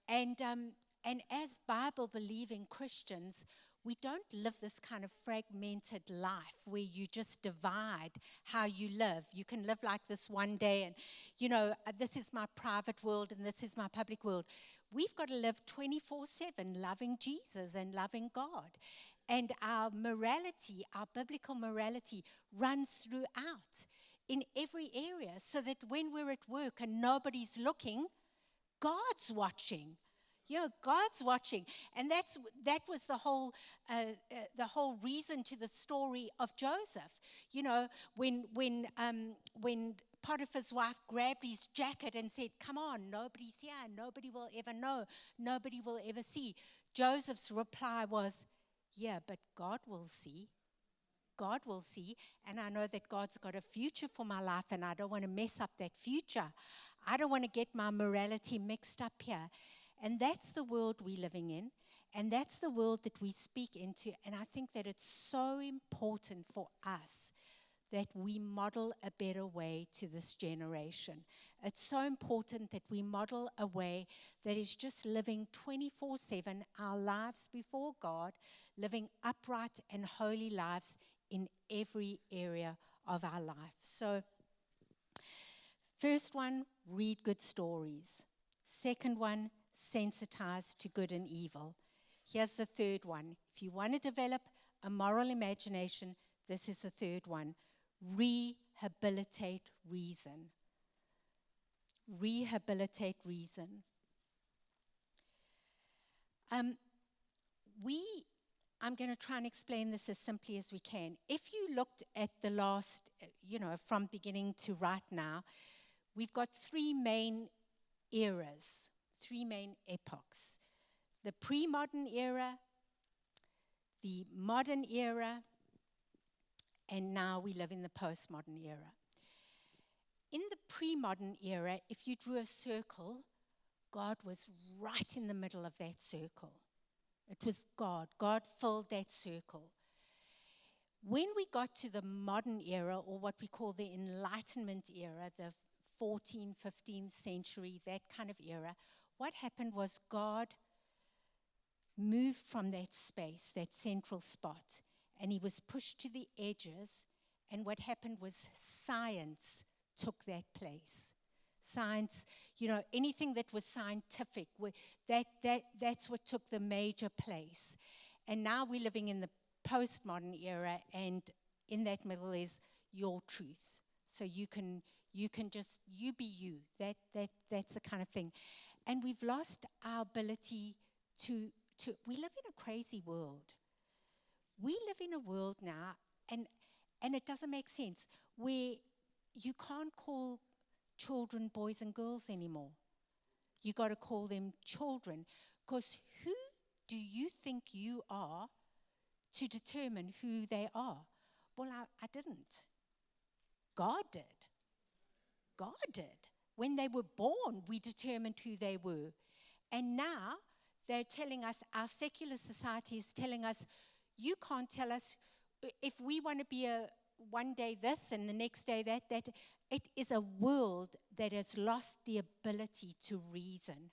And as Bible-believing Christians, we don't live this kind of fragmented life where you just divide how you live. You can live like this one day and, you know, this is my private world and this is my public world. We've got to live 24/7 loving Jesus and loving God. And our morality, our biblical morality, runs throughout in every area so that when we're at work and nobody's looking, God's watching. You know, God's watching. And that was the whole reason to the story of Joseph. You know, when Potiphar's wife grabbed his jacket and said, come on, nobody's here, nobody will ever know, nobody will ever see. Joseph's reply was, yeah, but God will see. God will see, and I know that God's got a future for my life, and I don't want to mess up that future. I don't want to get my morality mixed up here. And that's the world we're living in, and that's the world that we speak into, and I think that it's so important for us that we model a better way to this generation. It's so important that we model a way that is just living 24/7 our lives before God, living upright and holy lives in every area of our life. So, first one, read good stories. Second one, sensitize to good and evil. Here's the third one. If you want to develop a moral imagination, this is the third one. Rehabilitate reason. Rehabilitate reason. I'm going to try and explain this as simply as we can. If you looked at the last, from beginning to right now, we've got three main eras, three main epochs. The pre-modern era, the modern era, and now we live in the postmodern era. In the pre-modern era, if you drew a circle, God was right in the middle of that circle. It was God. God filled that circle. When we got to the modern era, or what we call the Enlightenment era, the 14th, 15th century, that kind of era, what happened was God moved from that space, that central spot, and he was pushed to the edges, and what happened was science took that place. Science, anything that was scientific, that's what took the major place. And now we're living in the postmodern era, and in that middle is your truth. So you can just, you be you. That's the kind of thing. And we've lost our ability to we live in a crazy world. We live in a world now, and it doesn't make sense, where you can't call children boys and girls anymore. You got to call them children, because who do you think you are to determine who they are? Well, I didn't. God did. God did. When they were born, we determined who they were. And now they're telling us, our secular society is telling us, you can't tell us if we want to be a one day this and the next day that. It is a world that has lost the ability to reason.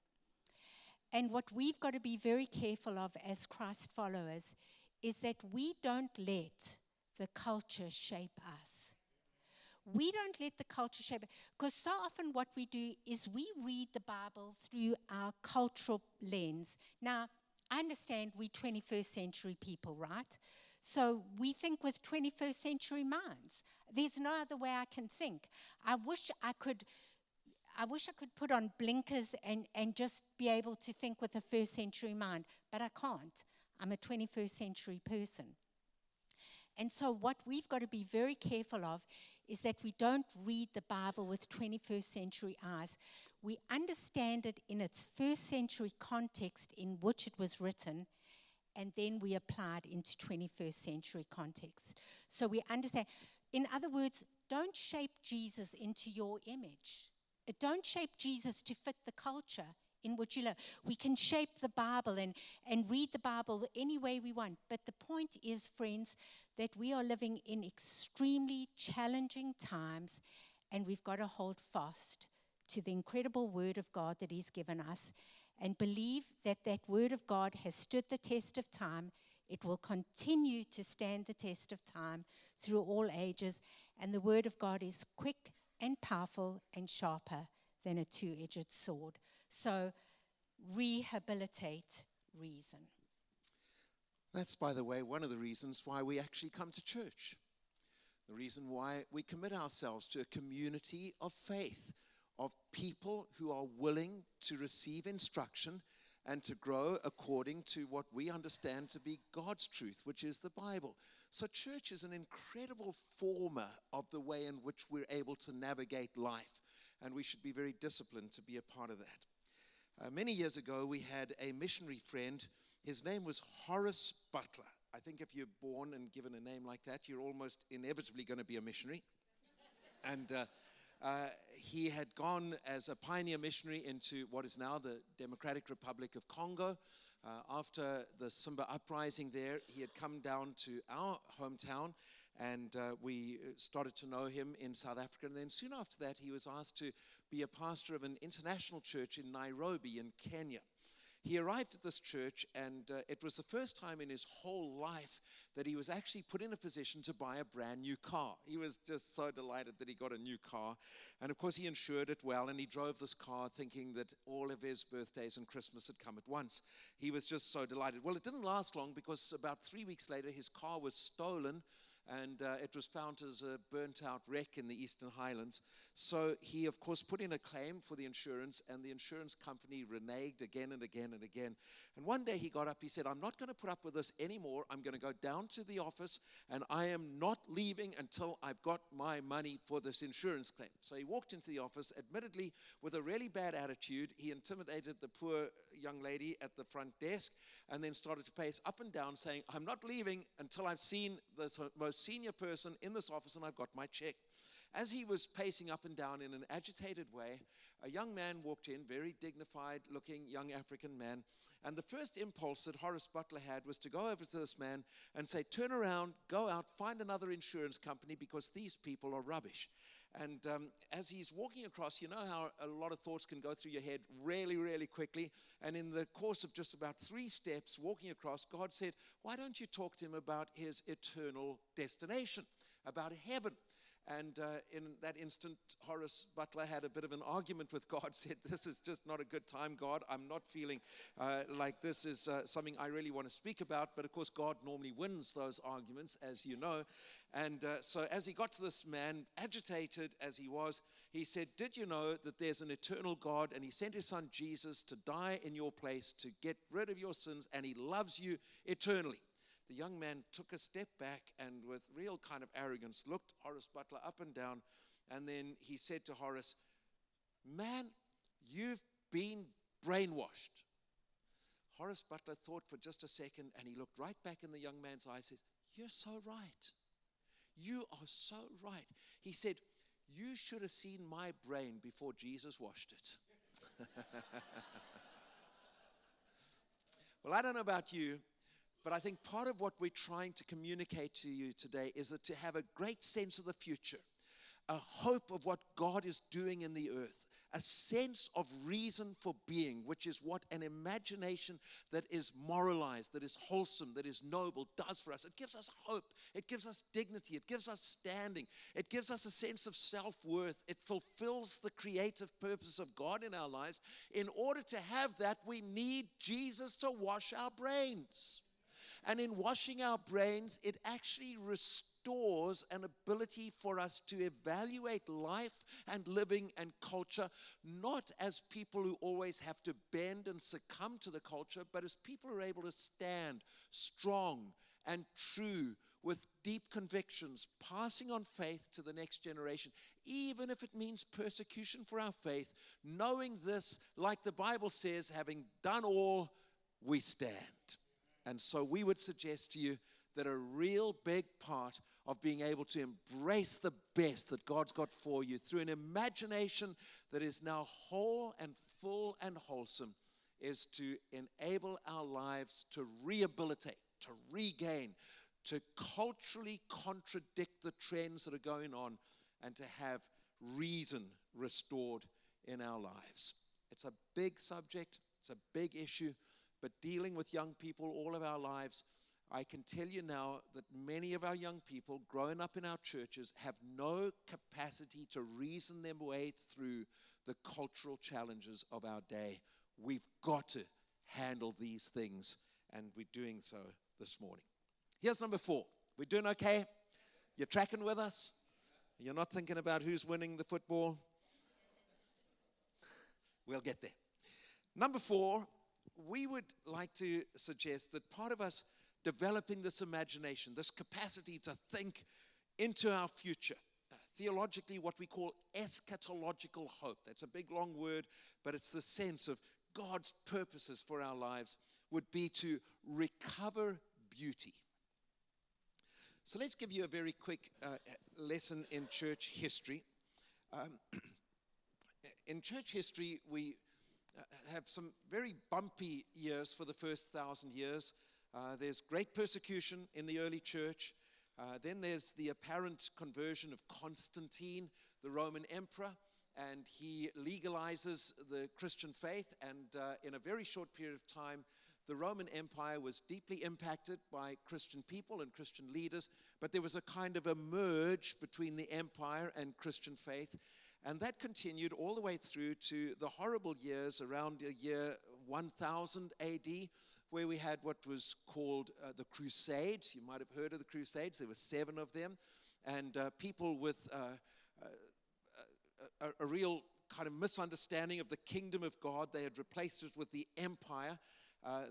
And what we've got to be very careful of as Christ followers is that we don't let the culture shape us. We don't let the culture shape us. Because so often what we do is we read the Bible through our cultural lens. Now, I understand we're 21st century people, right? So we think with 21st century minds. There's no other way I can think. I wish I could put on blinkers and just be able to think with a first century mind, but I can't. I'm a 21st century person. And so what we've got to be very careful of is that we don't read the Bible with 21st century eyes. We understand it in its first century context in which it was written, and then we apply it into 21st century context. So we understand. In other words, don't shape Jesus into your image. Don't shape Jesus to fit the culture in which you live. We can shape the Bible and read the Bible any way we want. But the point is, friends, that we are living in extremely challenging times, and we've got to hold fast to the incredible Word of God that He's given us and believe that that Word of God has stood the test of time. It will continue to stand the test of time through all ages. And the Word of God is quick and powerful and sharper than a two-edged sword. So rehabilitate reason. That's, by the way, one of the reasons why we actually come to church. The reason why we commit ourselves to a community of faith, of people who are willing to receive instruction and to grow according to what we understand to be God's truth, which is the Bible. So church is an incredible former of the way in which we're able to navigate life, and we should be very disciplined to be a part of that. Many years ago, we had a missionary friend. His name was Horace Butler. I think if you're born and given a name like that, you're almost inevitably going to be a missionary. And he had gone as a pioneer missionary into what is now the Democratic Republic of Congo. After the Simba uprising there, he had come down to our hometown, and we started to know him in South Africa. And then soon after that, he was asked to be a pastor of an international church in Nairobi in Kenya. He arrived at this church, and it was the first time in his whole life that he was actually put in a position to buy a brand new car. He was just so delighted that he got a new car. And of course, he insured it well, and he drove this car thinking that all of his birthdays and Christmas had come at once. He was just so delighted. Well, it didn't last long, because about 3 weeks later, his car was stolen, and it was found as a burnt-out wreck in the Eastern Highlands. So he, of course, put in a claim for the insurance, and the insurance company reneged again and again and again. And one day he got up, he said, "I'm not going to put up with this anymore. I'm going to go down to the office, and I am not leaving until I've got my money for this insurance claim." So he walked into the office, admittedly with a really bad attitude. He intimidated the poor young lady at the front desk, and then started to pace up and down, saying, "I'm not leaving until I've seen the most senior person in this office and I've got my check." As he was pacing up and down in an agitated way, a young man walked in, very dignified-looking young African man, and the first impulse that Horace Butler had was to go over to this man and say, "Turn around, go out, find another insurance company, because these people are rubbish." And as he's walking across, you know how a lot of thoughts can go through your head really, really quickly. And in the course of just about 3 steps walking across, God said, "Why don't you talk to him about his eternal destination, about heaven?" And in that instant, Horace Butler had a bit of an argument with God, said, "This is just not a good time, God. I'm not feeling like this is something I really want to speak about." But of course, God normally wins those arguments, as you know. And so as he got to this man, agitated as he was, he said, "Did you know that there's an eternal God, and he sent his son Jesus to die in your place, to get rid of your sins, and he loves you eternally?" The young man took a step back and with real kind of arrogance looked Horace Butler up and down, and then he said to Horace, "Man, you've been brainwashed." Horace Butler thought for just a second, and he looked right back in the young man's eyes and says, "You're so right. You are so right." He said, "You should have seen my brain before Jesus washed it." Well, I don't know about you, But I think part of what we're trying to communicate to you today is that to have a great sense of the future, a hope of what God is doing in the earth, a sense of reason for being, which is what an imagination that is moralized, that is wholesome, that is noble does for us. It gives us hope. It gives us dignity. It gives us standing. It gives us a sense of self-worth. It fulfills the creative purpose of God in our lives. In order to have that, we need Jesus to wash our brains. And in washing our brains, it actually restores an ability for us to evaluate life and living and culture, not as people who always have to bend and succumb to the culture, but as people who are able to stand strong and true with deep convictions, passing on faith to the next generation, even if it means persecution for our faith, knowing this, like the Bible says, having done all, we stand. And so we would suggest to you that a real big part of being able to embrace the best that God's got for you through an imagination that is now whole and full and wholesome is to enable our lives to rehabilitate, to regain, to culturally contradict the trends that are going on, and to have reason restored in our lives. It's a big subject. It's a big issue. But dealing with young people all of our lives, I can tell you now that many of our young people growing up in our churches have no capacity to reason their way through the cultural challenges of our day. We've got to handle these things, and we're doing so this morning. Here's number 4. We're doing okay? You're tracking with us? You're not thinking about who's winning the football? We'll get there. Number 4, we would like to suggest that part of us developing this imagination, this capacity to think into our future, theologically what we call eschatological hope. That's a big long word, but it's the sense of God's purposes for our lives, would be to recover beauty. So let's give you a very quick lesson in church history. In church history, we have some very bumpy years for the first 1,000 years. There's great persecution in the early church. Then there's the apparent conversion of Constantine, the Roman emperor, and he legalizes the Christian faith. And in a very short period of time, the Roman Empire was deeply impacted by Christian people and Christian leaders, but there was a kind of a merge between the empire and Christian faith. And that continued all the way through to the horrible years around the year 1000 AD, where we had what was called the Crusades. You might have heard of the Crusades. There were 7 of them. And people with a real kind of misunderstanding of the kingdom of God, they had replaced it with the empire.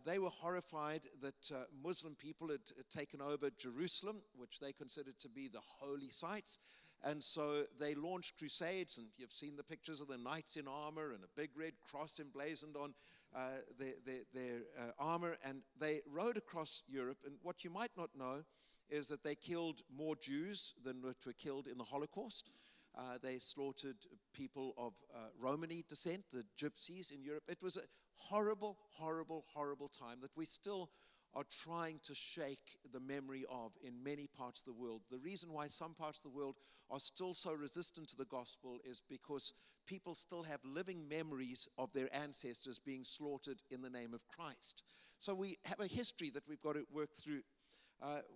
They were horrified that Muslim people had taken over Jerusalem, which they considered to be the holy sites. And so they launched crusades, and you've seen the pictures of the knights in armor and a big red cross emblazoned on their armor. And they rode across Europe. And what you might not know is that they killed more Jews than were killed in the Holocaust. They slaughtered people of Romani descent, the gypsies in Europe. It was a horrible, horrible, horrible time that we still are trying to shake the memory of in many parts of the world. The reason why some parts of the world are still so resistant to the gospel is because people still have living memories of their ancestors being slaughtered in the name of Christ. So we have a history that we've got to work through.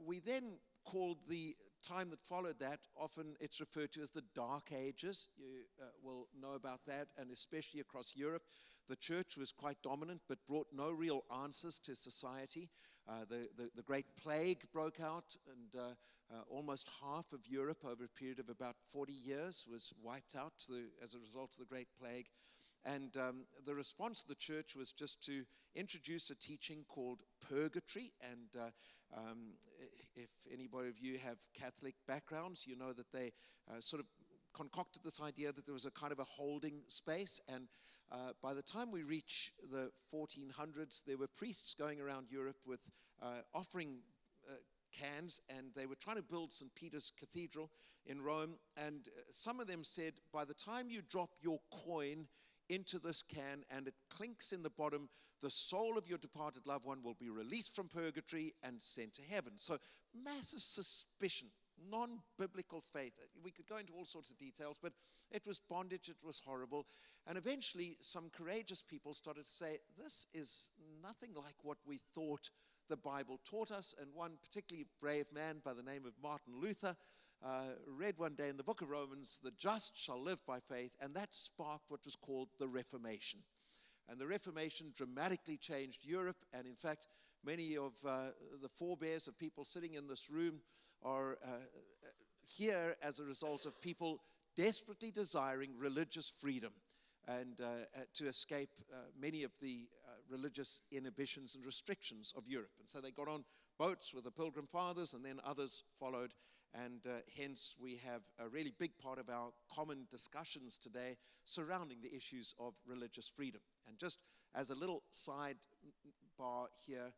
We then called the time that followed that, often it's referred to as the Dark Ages. You will know about that, and especially across Europe. The church was quite dominant, but brought no real answers to society. The Great Plague broke out, and almost half of Europe over a period of about 40 years was wiped out as a result of the Great Plague. And the response of the church was just to introduce a teaching called purgatory. And if anybody of you have Catholic backgrounds, you know that they sort of concocted this idea that there was a kind of a holding space. And by the time we reach the 1400s, there were priests going around Europe with offering cans, and they were trying to build St. Peter's Cathedral in Rome. And some of them said, by the time you drop your coin into this can, and it clinks in the bottom. The soul of your departed loved one will be released from purgatory and sent to heaven. So massive suspicion, non-biblical faith. We could go into all sorts of details, but it was bondage, it was horrible. And eventually some courageous people started to say, this is nothing like what we thought the Bible taught us. And one particularly brave man by the name of Martin Luther read one day in the book of Romans, the just shall live by faith, and that sparked what was called the Reformation. And the Reformation dramatically changed Europe, and in fact, many of the forebears of people sitting in this room are here as a result of people desperately desiring religious freedom and to escape many of the religious inhibitions and restrictions of Europe. And so they got on boats with the Pilgrim Fathers, and then others followed. And hence we have a really big part of our common discussions today surrounding the issues of religious freedom. And just as a little sidebar here,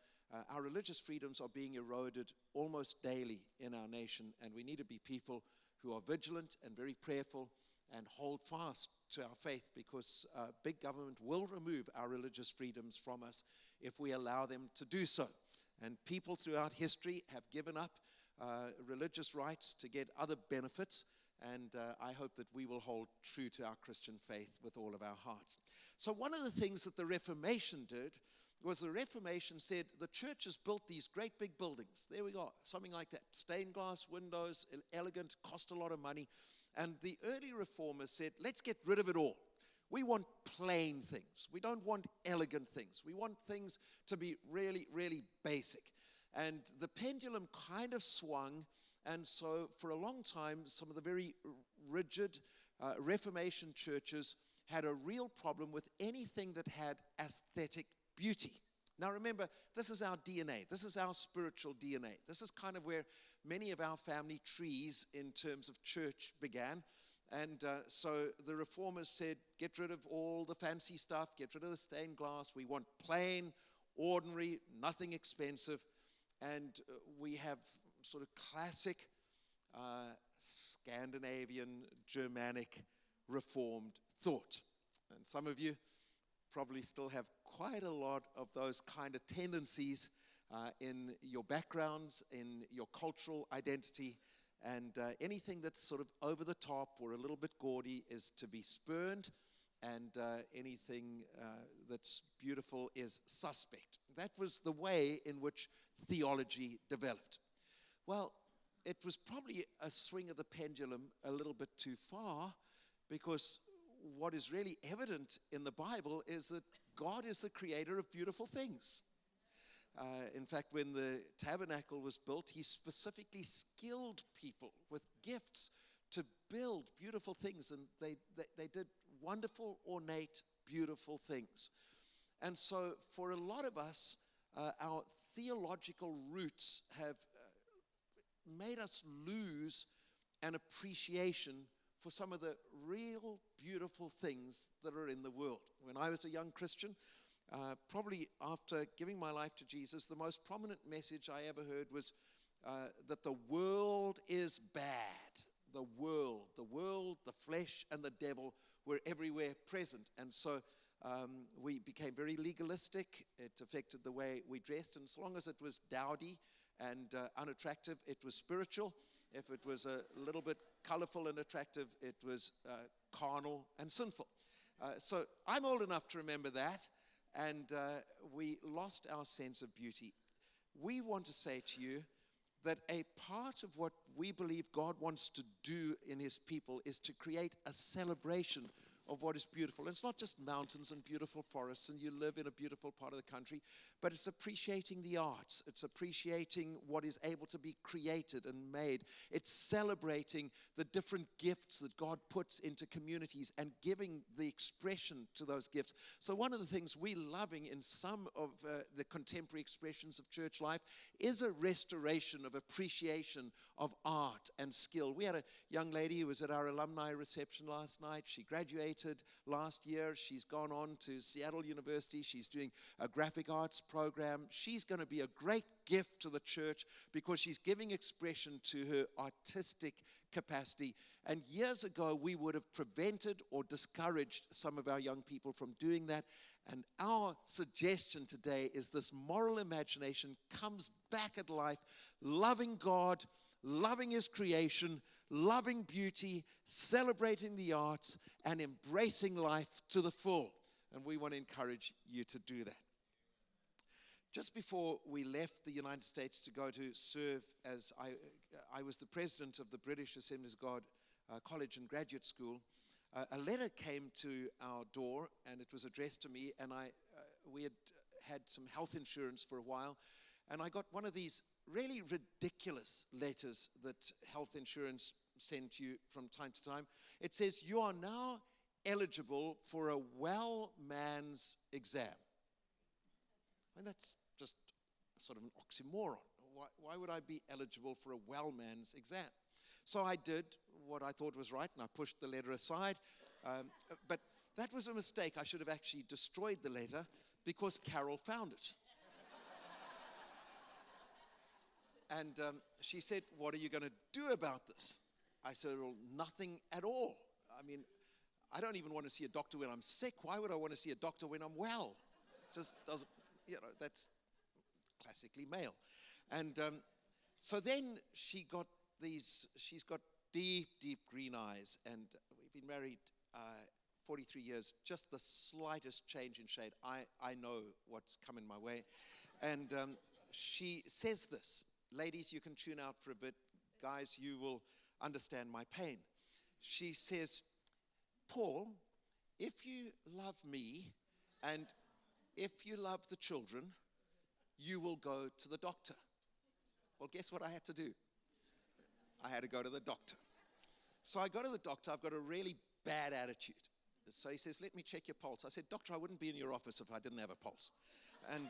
our religious freedoms are being eroded almost daily in our nation, and we need to be people who are vigilant and very prayerful and hold fast to our faith, because big government will remove our religious freedoms from us if we allow them to do so. And people throughout history have given up religious rights to get other benefits, and I hope that we will hold true to our Christian faith with all of our hearts. So one of the things that the Reformation did was the Reformation said the church has built these great big buildings. There we go, something like that. Stained glass windows, elegant, cost a lot of money. And the early reformers said, let's get rid of it all. We want plain things. We don't want elegant things. We want things to be really, really basic. And the pendulum kind of swung, and so for a long time, some of the very rigid Reformation churches had a real problem with anything that had aesthetic beauty. Now remember, this is our DNA. This is our spiritual DNA. This is kind of where many of our family trees in terms of church began. And so the reformers said, get rid of all the fancy stuff, get rid of the stained glass. We want plain, ordinary, nothing expensive. And we have sort of classic Scandinavian, Germanic, Reformed thought. And some of you probably still have quite a lot of those kind of tendencies in your backgrounds, in your cultural identity. And anything that's sort of over the top or a little bit gaudy is to be spurned. And anything that's beautiful is suspect. That was the way in which theology developed. Well, it was probably a swing of the pendulum a little bit too far, because what is really evident in the Bible is that God is the creator of beautiful things. In fact, when the tabernacle was built, he specifically skilled people with gifts to build beautiful things, and they did wonderful, ornate, beautiful things. And so for a lot of us, our theological roots have made us lose an appreciation for some of the real beautiful things that are in the world. When I was a young Christian, probably after giving my life to Jesus, the most prominent message I ever heard was that the world is bad. The world, the flesh, and the devil were everywhere present. And so we became very legalistic. It affected the way we dressed. And as long as it was dowdy and unattractive, it was spiritual. If it was a little bit colorful and attractive, it was carnal and sinful. So I'm old enough to remember that. And we lost our sense of beauty. We want to say to you that a part of what we believe God wants to do in his people is to create a celebration of what is beautiful. And it's not just mountains and beautiful forests and you live in a beautiful part of the country, but it's appreciating the arts. It's appreciating what is able to be created and made. It's celebrating the different gifts that God puts into communities and giving the expression to those gifts. So one of the things we're loving in some of the contemporary expressions of church life is a restoration of appreciation of art and skill. We had a young lady who was at our alumni reception last night. She graduated graduated last year. She's gone on to Seattle University. She's doing a graphic arts program. She's going to be a great gift to the church because she's giving expression to her artistic capacity. And years ago, we would have prevented or discouraged some of our young people from doing that. And our suggestion today is this moral imagination comes back at life, loving God, loving His creation, loving beauty, celebrating the arts, and embracing life to the full. And we want to encourage you to do that. Just before we left the United States to go to serve as I was the president of the British Assemblies of God College and Graduate School, a letter came to our door, and it was addressed to me, and we had some health insurance for a while, and I got one of these really ridiculous letters that health insurance sent you from time to time. It says, "You are now eligible for a well man's exam." And that's just sort of an oxymoron. Why would I be eligible for a well man's exam? So I did what I thought was right, and I pushed the letter aside. But that was a mistake. I should have actually destroyed the letter because Carol found it. And she said, "What are you going to do about this?" I said, "Well, nothing at all. I mean, I don't even want to see a doctor when I'm sick. Why would I want to see a doctor when I'm well? Just doesn't, that's classically male." And so then she's got deep, deep green eyes, and we've been married 43 years. Just the slightest change in shade, I know what's coming my way. And she says this, ladies, you can tune out for a bit. Guys, you will understand my pain. She says, "Paul, if you love me and if you love the children, you will go to the doctor." Well, guess what I had to do? I had to go to the doctor. So I go to the doctor. I've got a really bad attitude. So he says, "Let me check your pulse." I said, "Doctor, I wouldn't be in your office if I didn't have a pulse." And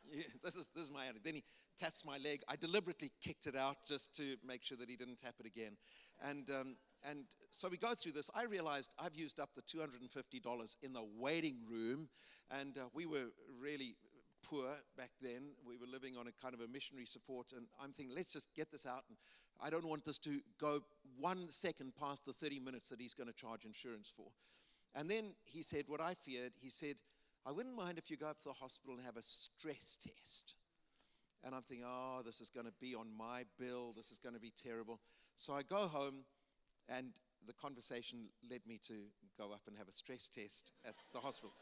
yeah, this is my attitude. Then he taps my leg. I deliberately kicked it out just to make sure that he didn't tap it again. And so we go through this. I realized I've used up the $250 in the waiting room, and we were really poor back then. We were living on a kind of a missionary support, and I'm thinking, let's just get this out, and I don't want this to go 1 second past the 30 minutes that he's going to charge insurance for. And then he said what I feared. He said, "I wouldn't mind if you go up to the hospital and have a stress test." And I'm thinking, oh, this is going to be on my bill. This is going to be terrible. So I go home, and the conversation led me to go up and have a stress test at the hospital.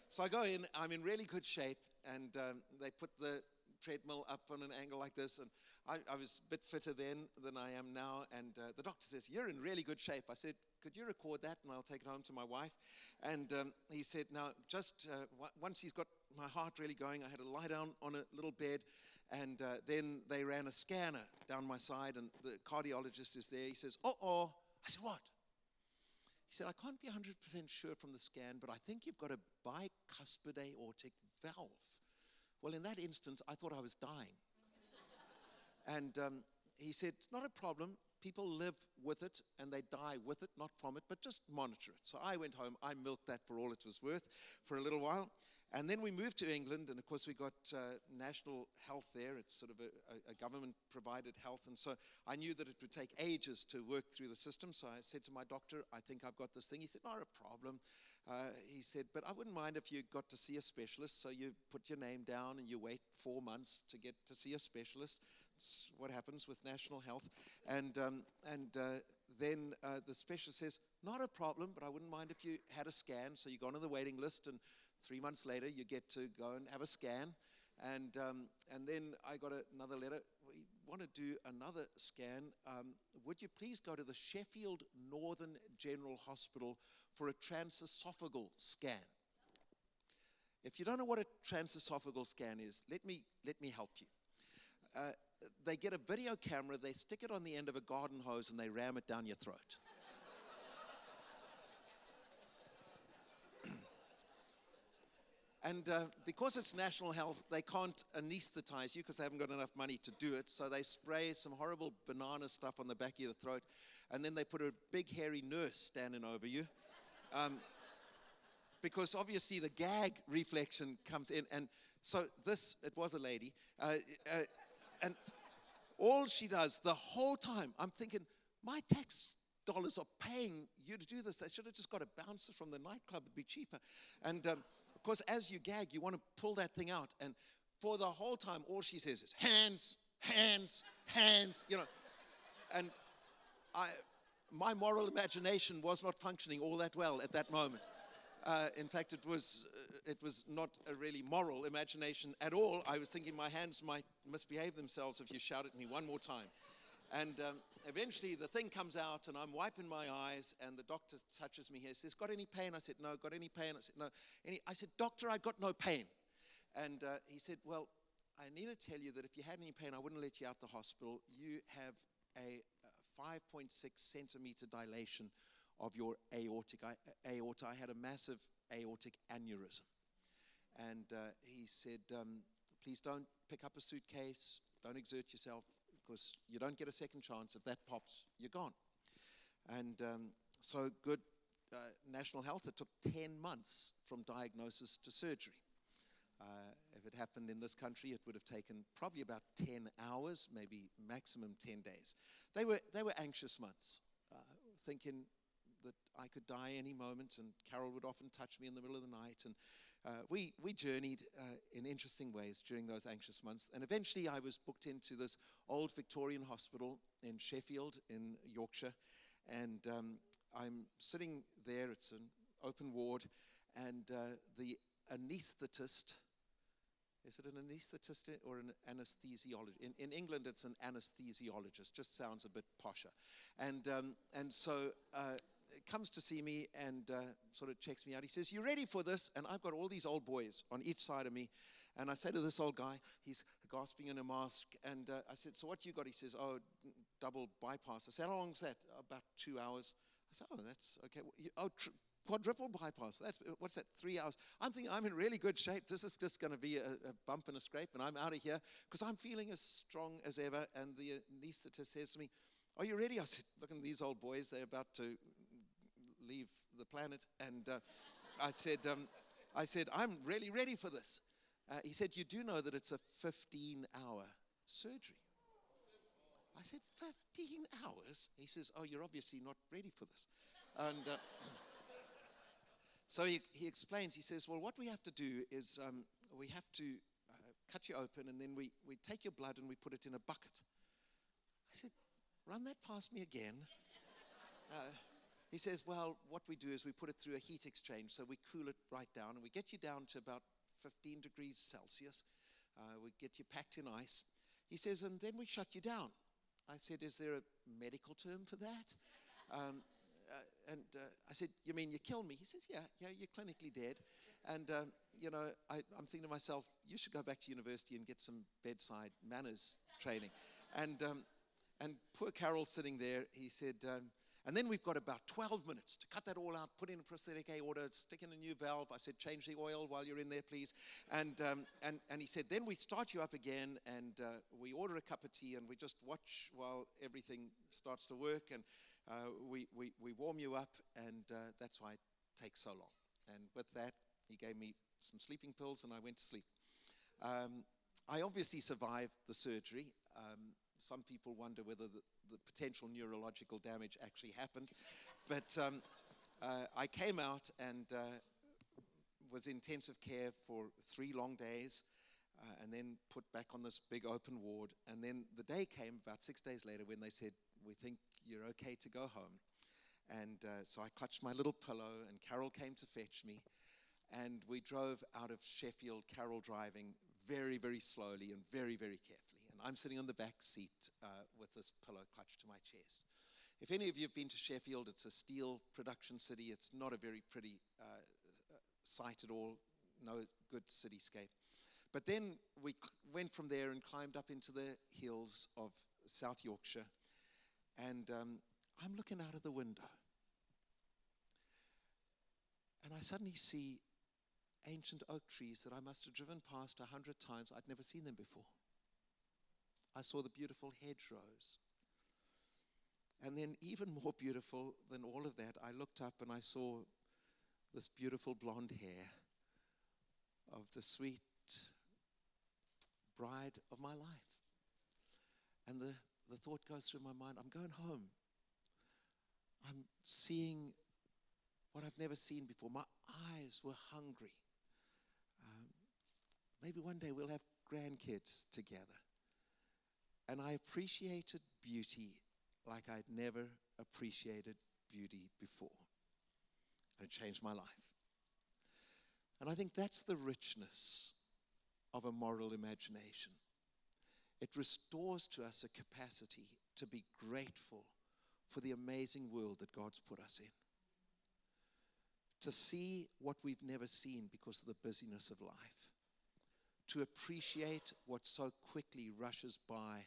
So I go in. I'm in really good shape, and they put the treadmill up on an angle like this, and I was a bit fitter then than I am now, and the doctor says, "You're in really good shape." I said, "Could you record that, and I'll take it home to my wife?" And he said, "Now, just once he's got my heart really going, I had to lie down on a little bed, and then they ran a scanner down my side, and the cardiologist is there. He says, 'Uh-oh.' I said, 'What?' He said, 'I can't be 100% sure from the scan, but I think you've got a bicuspid aortic valve.' Well, in that instance, I thought I was dying. And he said, 'It's not a problem. People live with it, and they die with it, not from it, but just monitor it.' So I went home. I milked that for all it was worth for a little while. And then we moved to England, and of course we got national health there. It's sort of a government-provided health, and so I knew that it would take ages to work through the system. So I said to my doctor, 'I think I've got this thing.' He said, 'Not a problem.' He said, 'But I wouldn't mind if you got to see a specialist.' So you put your name down, and you wait 4 months to get to see a specialist. It's what happens with national health. And then the specialist says, 'Not a problem, but I wouldn't mind if you had a scan.' So you go on the waiting list, and 3 months later, you get to go and have a scan. And then I got another letter. "We want to do another scan. Would you please go to the Sheffield Northern General Hospital for a transesophageal scan?" If you don't know what a transesophageal scan is, let me help you. They get a video camera, they stick it on the end of a garden hose, and they ram it down your throat. And because it's national health, they can't anesthetize you because they haven't got enough money to do it. So they spray some horrible banana stuff on the back of your throat, and then they put a big hairy nurse standing over you. Because obviously the gag reflection comes in. And so it was a lady. And all she does the whole time, I'm thinking, my tax dollars are paying you to do this. They should have just got a bouncer from the nightclub. It'd be cheaper. And of course, as you gag, you want to pull that thing out. And for the whole time, all she says is, hands, hands, hands, And my moral imagination was not functioning all that well at that moment. In fact, it was not a really moral imagination at all. I was thinking my hands might misbehave themselves if you shout at me one more time. And eventually the thing comes out, and I'm wiping my eyes, and the doctor touches me here. He says, got any pain? I said, no. Got any pain? I said, no. I said, doctor, I got no pain. And he said, well, I need to tell you that if you had any pain, I wouldn't let you out the hospital. You have a 5.6 centimeter dilation of your aorta. I had a massive aortic aneurysm. And he said, please don't pick up a suitcase, don't exert yourself, because you don't get a second chance. If that pops, you're gone. And so good national health. It took 10 months from diagnosis to surgery. If it happened in this country, it would have taken probably about 10 hours, maybe maximum 10 days. They were anxious months, thinking that I could die any moment, and Carol would often touch me in the middle of the night. And we journeyed in interesting ways during those anxious months. And eventually I was booked into this old Victorian hospital in Sheffield in Yorkshire. And I'm sitting there. It's an open ward. And the anesthetist, is it an anesthetist or an anesthesiologist? In England, it's an anesthesiologist. Just sounds a bit posher. And so comes to see me and sort of checks me out. He says, you ready for this? And I've got all these old boys on each side of me. And I say to this old guy, he's gasping in a mask. And I said, so what you got? He says, oh, double bypass. I said, how long is that? About 2 hours. I said, oh, that's okay. Quadruple bypass. What's that, 3 hours? I'm thinking I'm in really good shape. This is just going to be a bump and a scrape, and I'm out of here because I'm feeling as strong as ever. And the anesthetist says to me, are you ready? I said, look at these old boys. They're about to leave the planet. And I said, I'm really ready for this. He said, you do know that it's a 15-hour surgery. I said, 15 hours? He says, oh, you're obviously not ready for this. And so he explains, he says, well, what we have to do is we have to cut you open, and then we take your blood and we put it in a bucket. I said, run that past me again. He says, well, what we do is we put it through a heat exchange, so we cool it right down, and we get you down to about 15 degrees Celsius. We get you packed in ice. He says, and then we shut you down. I said, is there a medical term for that? And I said, you mean you kill me? He says, yeah, you're clinically dead. And, I'm thinking to myself, you should go back to university and get some bedside manners training. And poor Carol's sitting there. He said, and then we've got about 12 minutes to cut that all out, put in a prosthetic aorta, stick in a new valve. I said, change the oil while you're in there, please. And he said, then we start you up again, and we order a cup of tea, and we just watch while everything starts to work, and we warm you up, and that's why it takes so long. And with that, he gave me some sleeping pills, and I went to sleep. I obviously survived the surgery. Some people wonder whether the potential neurological damage actually happened. But I came out and was in intensive care for 3 long days, and then put back on this big open ward. And then the day came about 6 days later when they said, we think you're okay to go home. And so I clutched my little pillow, and Carol came to fetch me. And we drove out of Sheffield, Carol driving very, very slowly and very, very carefully. And I'm sitting on the back seat with this pillow clutched to my chest. If any of you have been to Sheffield, it's a steel production city. It's not a very pretty sight at all, no good cityscape. But then we went from there and climbed up into the hills of South Yorkshire. And I'm looking out of the window. And I suddenly see ancient oak trees that I must have driven past 100 times. I'd never seen them before. I saw the beautiful hedgerows. And then even more beautiful than all of that, I looked up and I saw this beautiful blonde hair of the sweet bride of my life. And the thought goes through my mind, I'm going home. I'm seeing what I've never seen before. My eyes were hungry. Maybe one day we'll have grandkids together. And I appreciated beauty like I'd never appreciated beauty before. And it changed my life. And I think that's the richness of a moral imagination. It restores to us a capacity to be grateful for the amazing world that God's put us in. To see what we've never seen because of the busyness of life. To appreciate what so quickly rushes by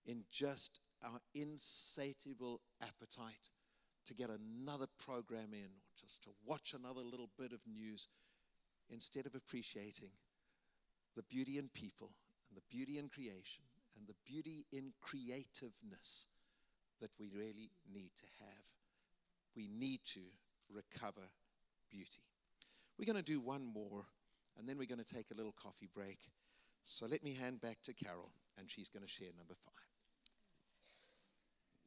in just our insatiable appetite to get another program in or just to watch another little bit of news instead of appreciating the beauty in people and the beauty in creation and the beauty in creativeness that we really need to have. We need to recover beauty. We're going to do one more, and then we're going to take a little coffee break. So let me hand back to Carol, and she's going to share number 5.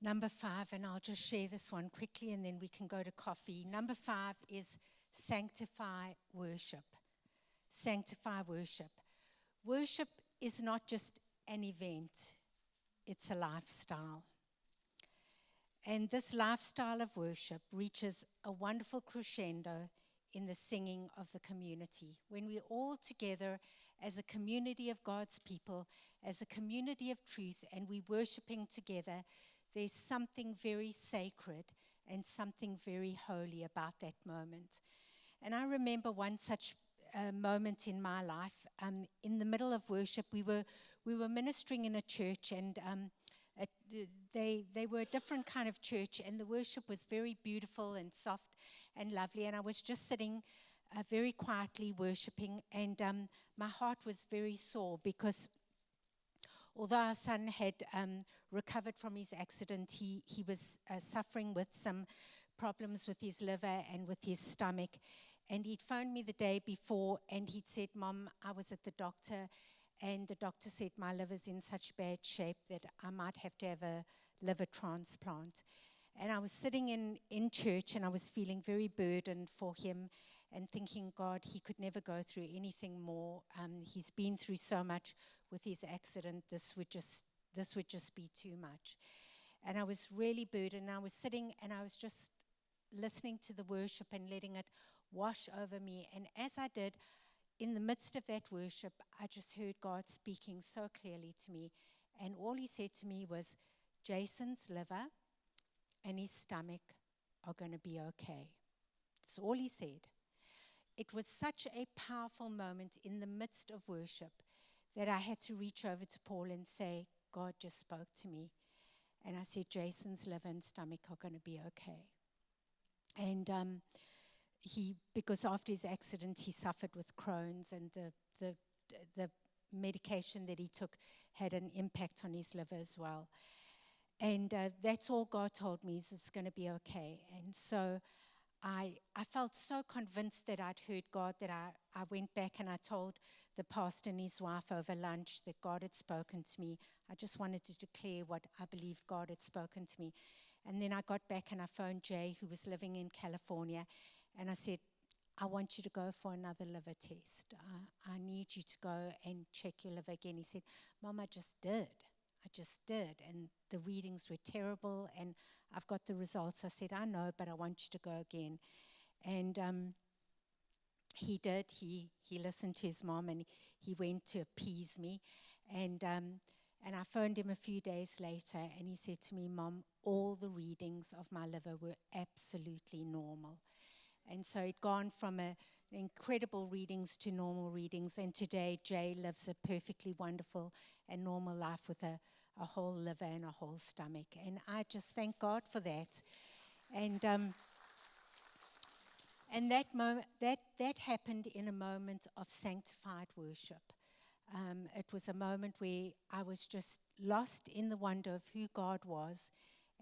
Number 5, and I'll just share this one quickly, and then we can go to coffee. Number 5 is sanctify worship. Sanctify worship. Worship is not just an event, it's a lifestyle. And this lifestyle of worship reaches a wonderful crescendo in the singing of the community. When we're all together as a community of God's people, as a community of truth, and we're worshiping together, there's something very sacred and something very holy about that moment. And I remember one such moment in my life. In the middle of worship, we were ministering in a church, and they were a different kind of church, and the worship was very beautiful and soft and lovely. And I was just sitting very quietly worshiping, and my heart was very sore because although our son had recovered from his accident, he was suffering with some problems with his liver and with his stomach. And he'd phoned me the day before, and he'd said, Mom, I was at the doctor, and the doctor said my liver's in such bad shape that I might have to have a liver transplant. And I was sitting in church, and I was feeling very burdened for him and thinking, God, he could never go through anything more. He's been through so much with his accident. This would just be too much. And I was really burdened. I was sitting, and I was just listening to the worship and letting it wash over me. And as I did, in the midst of that worship, I just heard God speaking so clearly to me. And all he said to me was, Jason's liver and his stomach are going to be okay. That's all he said. It was such a powerful moment in the midst of worship that I had to reach over to Paul and say, God just spoke to me. And I said, Jason's liver and stomach are going to be okay. And because after his accident, he suffered with Crohn's, and the medication that he took had an impact on his liver as well. And that's all God told me, is it's going to be okay. And so I felt so convinced that I'd heard God that I went back and I told the pastor and his wife over lunch that God had spoken to me. I just wanted to declare what I believed God had spoken to me. And then I got back and I phoned Jay, who was living in California, and I said, I want you to go for another liver test. I need you to go and check your liver again. He said, Mom, I just did. And the readings were terrible, and I've got the results. I said, I know, but I want you to go again. And he did. He listened to his mom, and he went to appease me. And I phoned him a few days later, and he said to me, Mom, all the readings of my liver were absolutely normal. And so it gone from incredible readings to normal readings. And today, Jay lives a perfectly wonderful and normal life with a whole liver and a whole stomach. And I just thank God for that. And And that happened in a moment of sanctified worship. It was a moment where I was just lost in the wonder of who God was.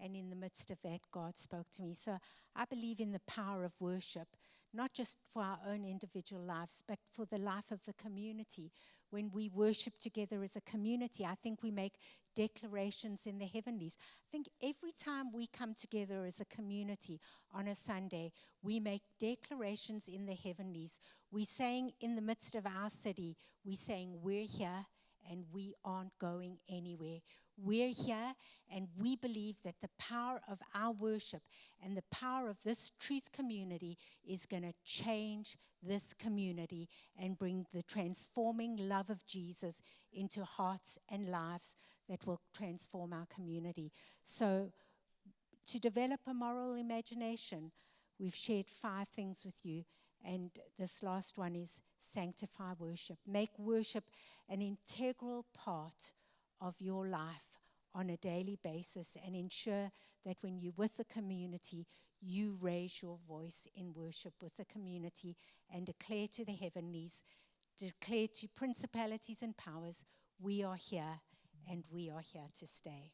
And in the midst of that, God spoke to me. So I believe in the power of worship, not just for our own individual lives, but for the life of the community. When we worship together as a community, I think we make declarations in the heavenlies. I think every time we come together as a community on a Sunday, we make declarations in the heavenlies. We're saying in the midst of our city, we're saying we're here and we aren't going anywhere. We're here, and we believe that the power of our worship and the power of this truth community is going to change this community and bring the transforming love of Jesus into hearts and lives that will transform our community. So, to develop a moral imagination, we've shared 5 things with you, and this last one is sanctify worship. Make worship an integral part of your life on a daily basis, and ensure that when you're with the community, you raise your voice in worship with the community and declare to the heavenlies, declare to principalities and powers, we are here and we are here to stay.